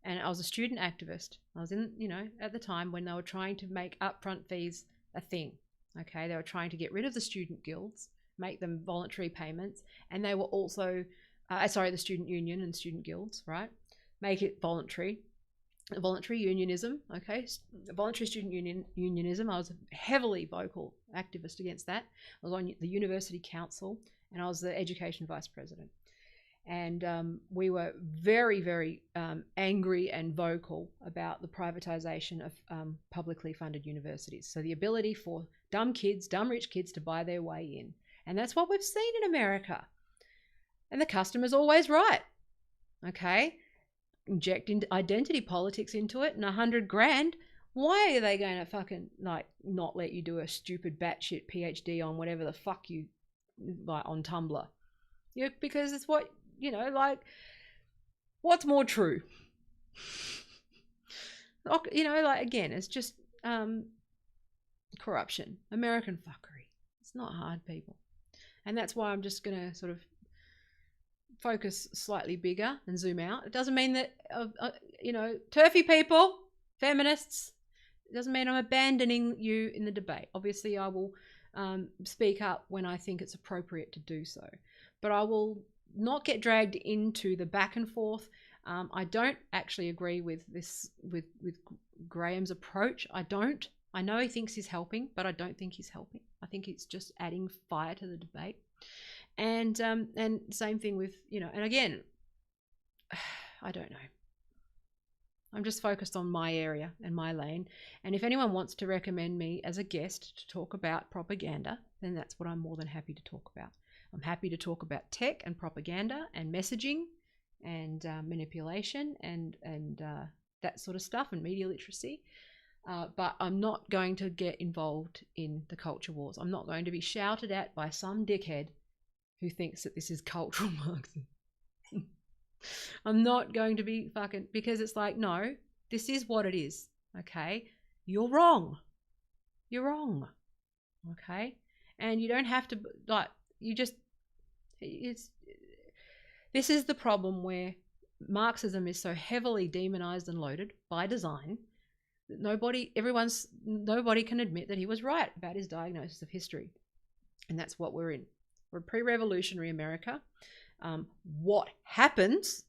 and I was a student activist. I was in, at the time when they were trying to make upfront fees a thing. Okay, they were trying to get rid of the student guilds, make them voluntary payments, and they were also the student union and student guilds, right? Make it voluntary. Voluntary unionism, okay? Voluntary student unionism. I was a heavily vocal activist against that. I was on the university council, and I was the education vice president. And we were very, very angry and vocal about the privatization of publicly funded universities. So the ability for dumb rich kids to buy their way in. And that's what we've seen in America. And the customer's always right. Okay? Inject identity politics into it and $100,000. Why are they going to fucking like not let you do a stupid batshit PhD on whatever the fuck you like on Tumblr? Yeah, because it's what, you know, like, what's more true? You know, like, again, it's just corruption, American fuckery. It's not hard, people. And that's why I'm just going to sort of focus slightly bigger and zoom out. It doesn't mean that, you know, turfy people, feminists, it doesn't mean I'm abandoning you in the debate. Obviously, I will speak up when I think it's appropriate to do so. But I will not get dragged into the back and forth. I don't actually agree with this, with Graham's approach. I don't. I know he thinks he's helping, but I don't think he's helping. I think it's just adding fire to the debate. And same thing with, you know, and again, I don't know. I'm just focused on my area and my lane. And if anyone wants to recommend me as a guest to talk about propaganda, then that's what I'm more than happy to talk about. I'm happy to talk about tech and propaganda and messaging and manipulation and that sort of stuff and media literacy. But I'm not going to get involved in the culture wars. I'm not going to be shouted at by some dickhead who thinks that this is cultural Marxism. I'm not going to be fucking, because it's like, no, this is what it is. Okay? You're wrong. You're wrong. Okay? And you don't have to, like, you just, this is the problem where Marxism is so heavily demonized and loaded by design that nobody can admit that he was right about his diagnosis of history. And that's what we're in. We're pre-revolutionary America. What happens?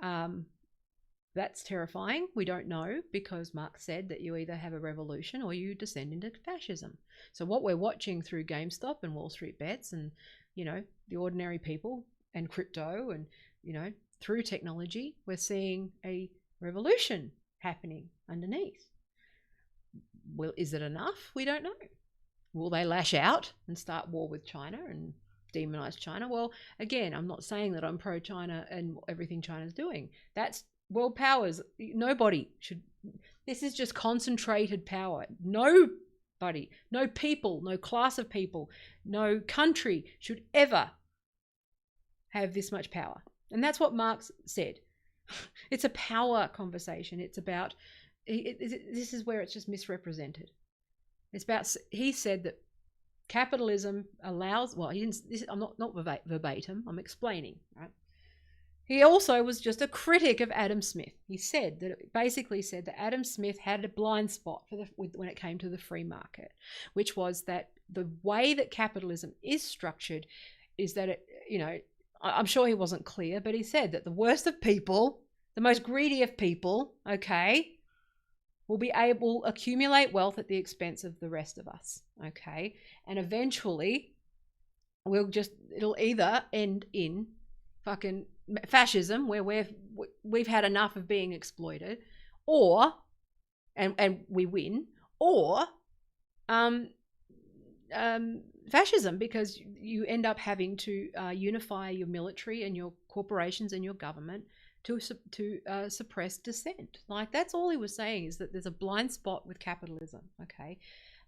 That's terrifying. We don't know, because Marx said that you either have a revolution or you descend into fascism. So what we're watching through GameStop and Wall Street Bets and, you know, the ordinary people and crypto and, you know, through technology, we're seeing a revolution happening underneath. Well, is it enough? We don't know. Will they lash out and start war with China and demonize China? Well, again, I'm not saying that I'm pro-China and everything China's doing. That's world powers. Nobody should. This is just concentrated power. Nobody, no people, no class of people, no country should ever have this much power. And that's what Marx said. It's a power conversation. It's about, this is where it's just misrepresented. It's about, he said that capitalism allows, well, he didn't, I'm not verbatim, I'm explaining, right? He also was just a critic of Adam Smith. He said that, basically said that Adam Smith had a blind spot when it came to the free market, which was that the way that capitalism is structured is that it, you know, I'm sure he wasn't clear, but he said that the worst of people, the most greedy of people, okay, will accumulate wealth at the expense of the rest of us, okay? And eventually, it'll either end in fucking fascism, where we've had enough of being exploited, or, and we win, or fascism, because you end up having to unify your military and your corporations and your government to suppress dissent. Like, that's all he was saying, is that there's a blind spot with capitalism, okay?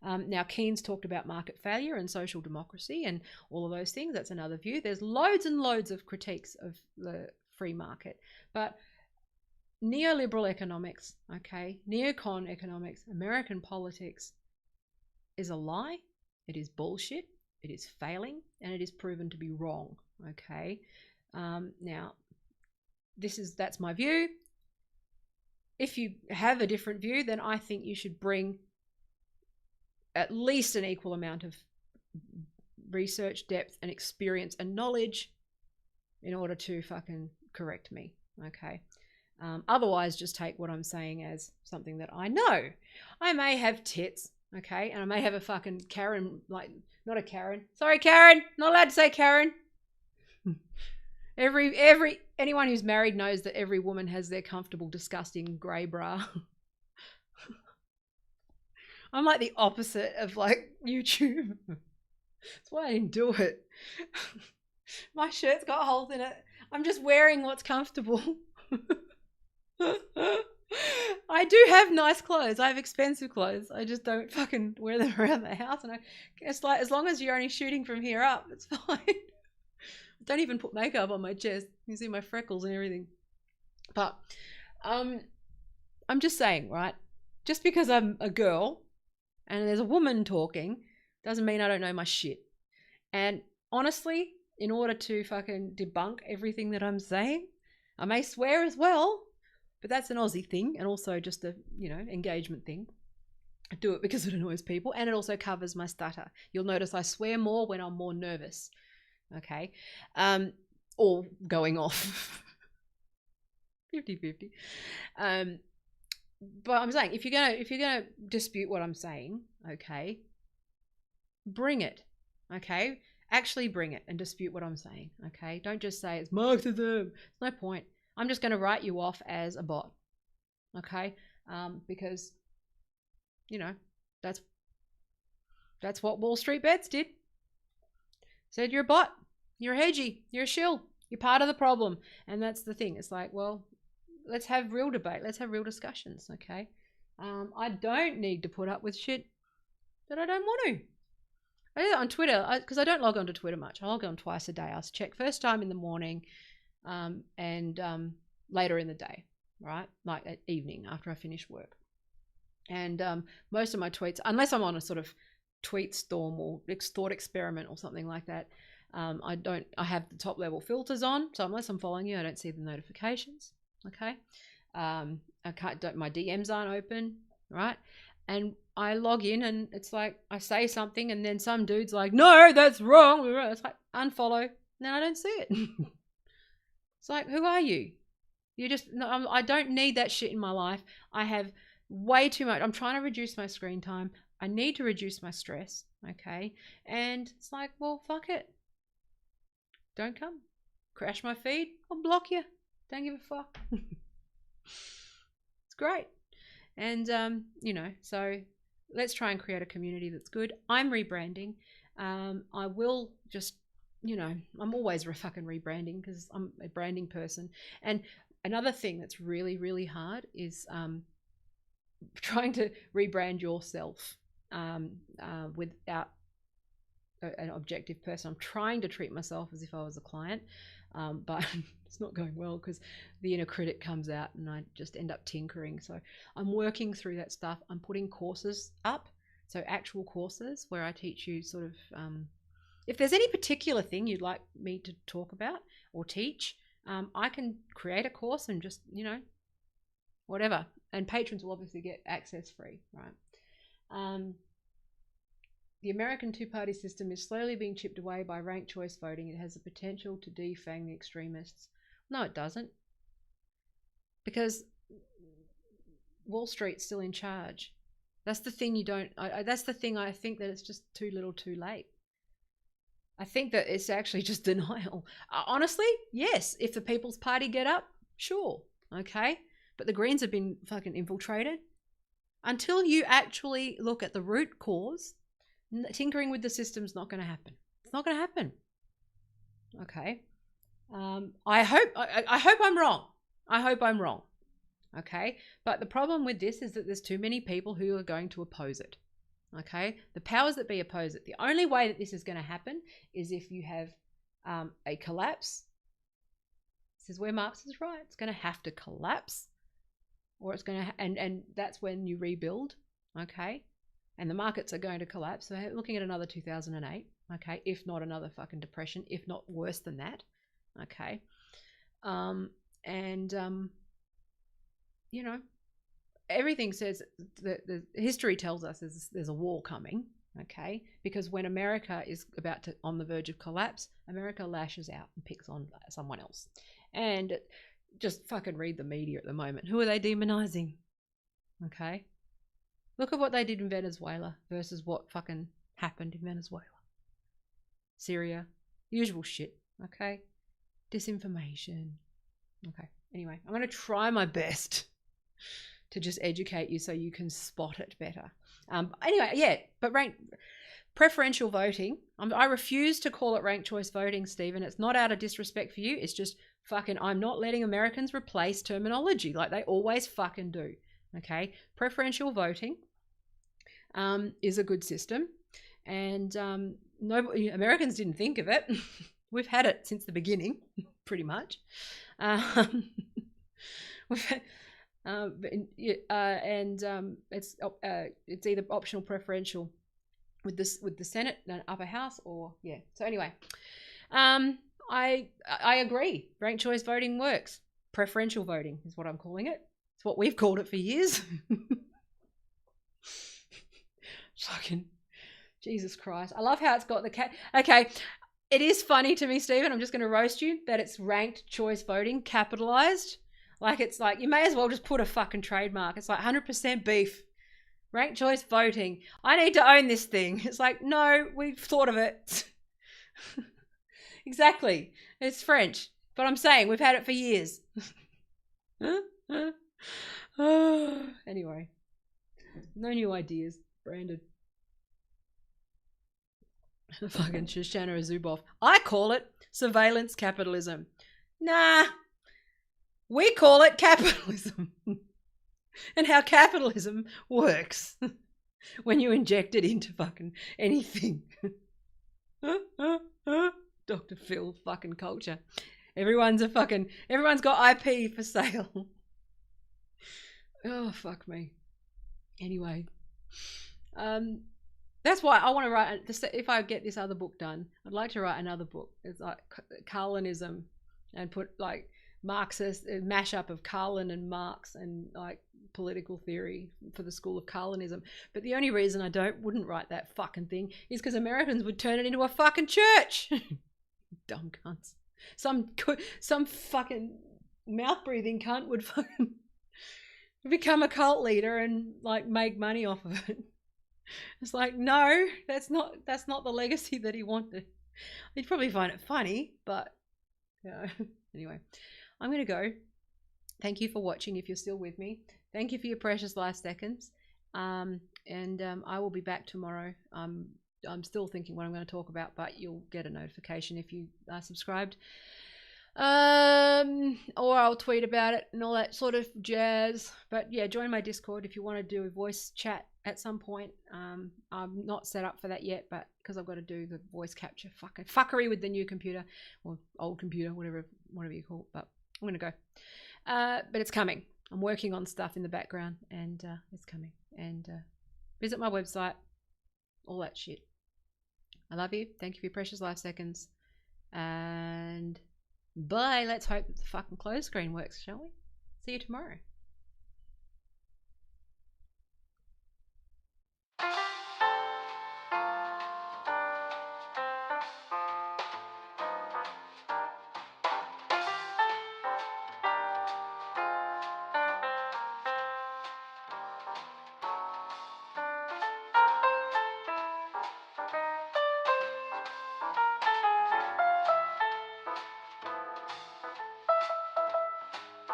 Now, Keynes talked about market failure and social democracy and all of those things. That's another view. There's loads and loads of critiques of the free market. But neoliberal economics, okay, neocon economics, American politics is a lie. It is bullshit. It is failing, and it is proven to be wrong, okay? Now, that's my view. If you have a different view, then I think you should bring at least an equal amount of research, depth, and experience and knowledge in order to fucking correct me, okay? Otherwise, just take what I'm saying as something that I know. I may have tits, okay? And I may have a fucking Karen, like, not a Karen. Sorry, Karen. Not allowed to say Karen. Anyone who's married knows that every woman has their comfortable, disgusting grey bra. I'm like the opposite of like YouTube. That's why I didn't do it. My shirt's got holes in it. I'm just wearing what's comfortable. I do have nice clothes. I have expensive clothes. I just don't fucking wear them around the house. And I guess like as long as you're only shooting from here up, it's fine. I don't even put makeup on my chest. You see my freckles and everything. But I'm just saying, right? Just because I'm a girl and there's a woman talking doesn't mean I don't know my shit. And honestly, in order to fucking debunk everything that I'm saying, I may swear as well, but that's an Aussie thing and also just a, engagement thing. I do it because it annoys people and it also covers my stutter. You'll notice I swear more when I'm more nervous. Okay. Or going off. 50-50. But I'm saying if you're gonna dispute what I'm saying, okay, bring it. Okay? Actually bring it and dispute what I'm saying. Okay? Don't just say it's Marxism. There's no point. I'm just gonna write you off as a bot. Okay? Because that's what Wall Street Bets did. Said you're a bot, you're a hedgie, you're a shill, you're part of the problem. And that's the thing. It's like, well, let's have real debate. Let's have real discussions, okay? I don't need to put up with shit that I don't want to. I do that on Twitter because I don't log on to Twitter much. I log on twice a day. I check first time in the morning and later in the day, right? Like at evening after I finish work. And most of my tweets, unless I'm on a sort of tweet storm or thought experiment or something like that, I have the top level filters on. So unless I'm following you, I don't see the notifications. Okay. My DMs aren't open, right? And I log in and it's like I say something and then some dude's like, no, that's wrong. It's like unfollow. And then I don't see it. It's like, who are you? I don't need that shit in my life. I have way too much. I'm trying to reduce my screen time. I need to reduce my stress. Okay. And it's like, well, fuck it. Don't come. Crash my feed. I'll block you. Don't give a fuck. It's great. And, so let's try and create a community that's good. I'm rebranding. I will just, I'm always fucking rebranding because I'm a branding person. And another thing that's really, really hard is trying to rebrand yourself without an objective person. I'm trying to treat myself as if I was a client, but it's not going well because the inner critic comes out and I just end up tinkering. So I'm working through that stuff. I'm putting courses up, so actual courses where I teach you sort of if there's any particular thing you'd like me to talk about or teach, I can create a course and just whatever, and patrons will obviously get access free, right? The American two-party system is slowly being chipped away by ranked choice voting. It has the potential to defang the extremists. No, it doesn't. Because Wall Street's still in charge. That's the thing that's the thing I think that it's just too little too late. I think that it's actually just denial. Honestly, yes. If the People's Party get up, sure. Okay. But the Greens have been fucking infiltrated. Until you actually look at the root cause, tinkering with the system's not going to happen. It's not going to happen. Okay. I hope I'm wrong. I hope I'm wrong. Okay. But the problem with this is that there's too many people who are going to oppose it. Okay. The powers that be oppose it. The only way that this is going to happen is if you have a collapse. This is where Marx is right. It's going to have to collapse, or it's going to, and that's when you rebuild. Okay. And the markets are going to collapse. So we're looking at another 2008, okay, if not another fucking depression, if not worse than that, okay. Everything says that the history tells us there's a war coming, okay, because when America is about to on the verge of collapse, America lashes out and picks on someone else. And just fucking read the media at the moment. Who are they demonizing? Okay. Look at what they did in Venezuela versus what fucking happened in Venezuela. Syria. Usual shit, okay? disinformation. Okay. Anyway, I'm going to try my best to just educate you so you can spot it better. Anyway, yeah, but preferential voting, I refuse to call it ranked choice voting, Stephen. It's not out of disrespect for you. It's just fucking, I'm not letting Americans replace terminology like they always fucking do. Okay? Preferential voting is a good system. And Americans didn't think of it. We've had it since the beginning, pretty much. It's either optional, preferential with the Senate and upper house, or yeah. So anyway, I agree. Ranked choice voting works. Preferential voting is what I'm calling it. It's what we've called it for years. Fucking Jesus Christ! I love how it's got the cat. Okay. It is funny to me, Stephen, I'm just going to roast you, that it's ranked choice voting capitalized. Like, it's like, you may as well just put a fucking trademark. It's like 100% beef. Ranked choice voting. I need to own this thing. It's like, no, we've thought of it. Exactly. It's French. But I'm saying we've had it for years. Anyway. No new ideas. Brandon. Fucking Shoshana Zuboff. I call it surveillance capitalism. Nah. We call it capitalism. And how capitalism works when you inject it into fucking anything. Dr. Phil fucking culture. Everyone's got IP for sale. Oh, fuck me. Anyway. That's why I want to write, if I get this other book done, I'd like to write another book. It's like Carlinism, and put like Marxist, a mashup of Carlin and Marx and like political theory for the school of Carlinism. But the only reason I wouldn't write that fucking thing is because Americans would turn it into a fucking church. Dumb cunts. Some fucking mouth-breathing cunt would fucking become a cult leader and like make money off of it. It's like, no, that's not the legacy that he wanted. He'd probably find it funny, but yeah. Anyway, I'm going to go. Thank you for watching if you're still with me. Thank you for your precious life seconds. I will be back tomorrow. I'm still thinking what I'm going to talk about, but you'll get a notification if you are subscribed. Or I'll tweet about it and all that sort of jazz. But yeah, join my Discord if you want to do a voice chat at some point. I'm not set up for that yet, but because I've got to do the voice capture fuckery with the new computer or old computer, whatever you call it. But I'm gonna go. But it's coming. I'm working on stuff in the background, and it's coming. And visit my website, all that shit. I love you. Thank you for your precious life seconds. And bye. Let's hope that the fucking close screen works, shall we? See you tomorrow.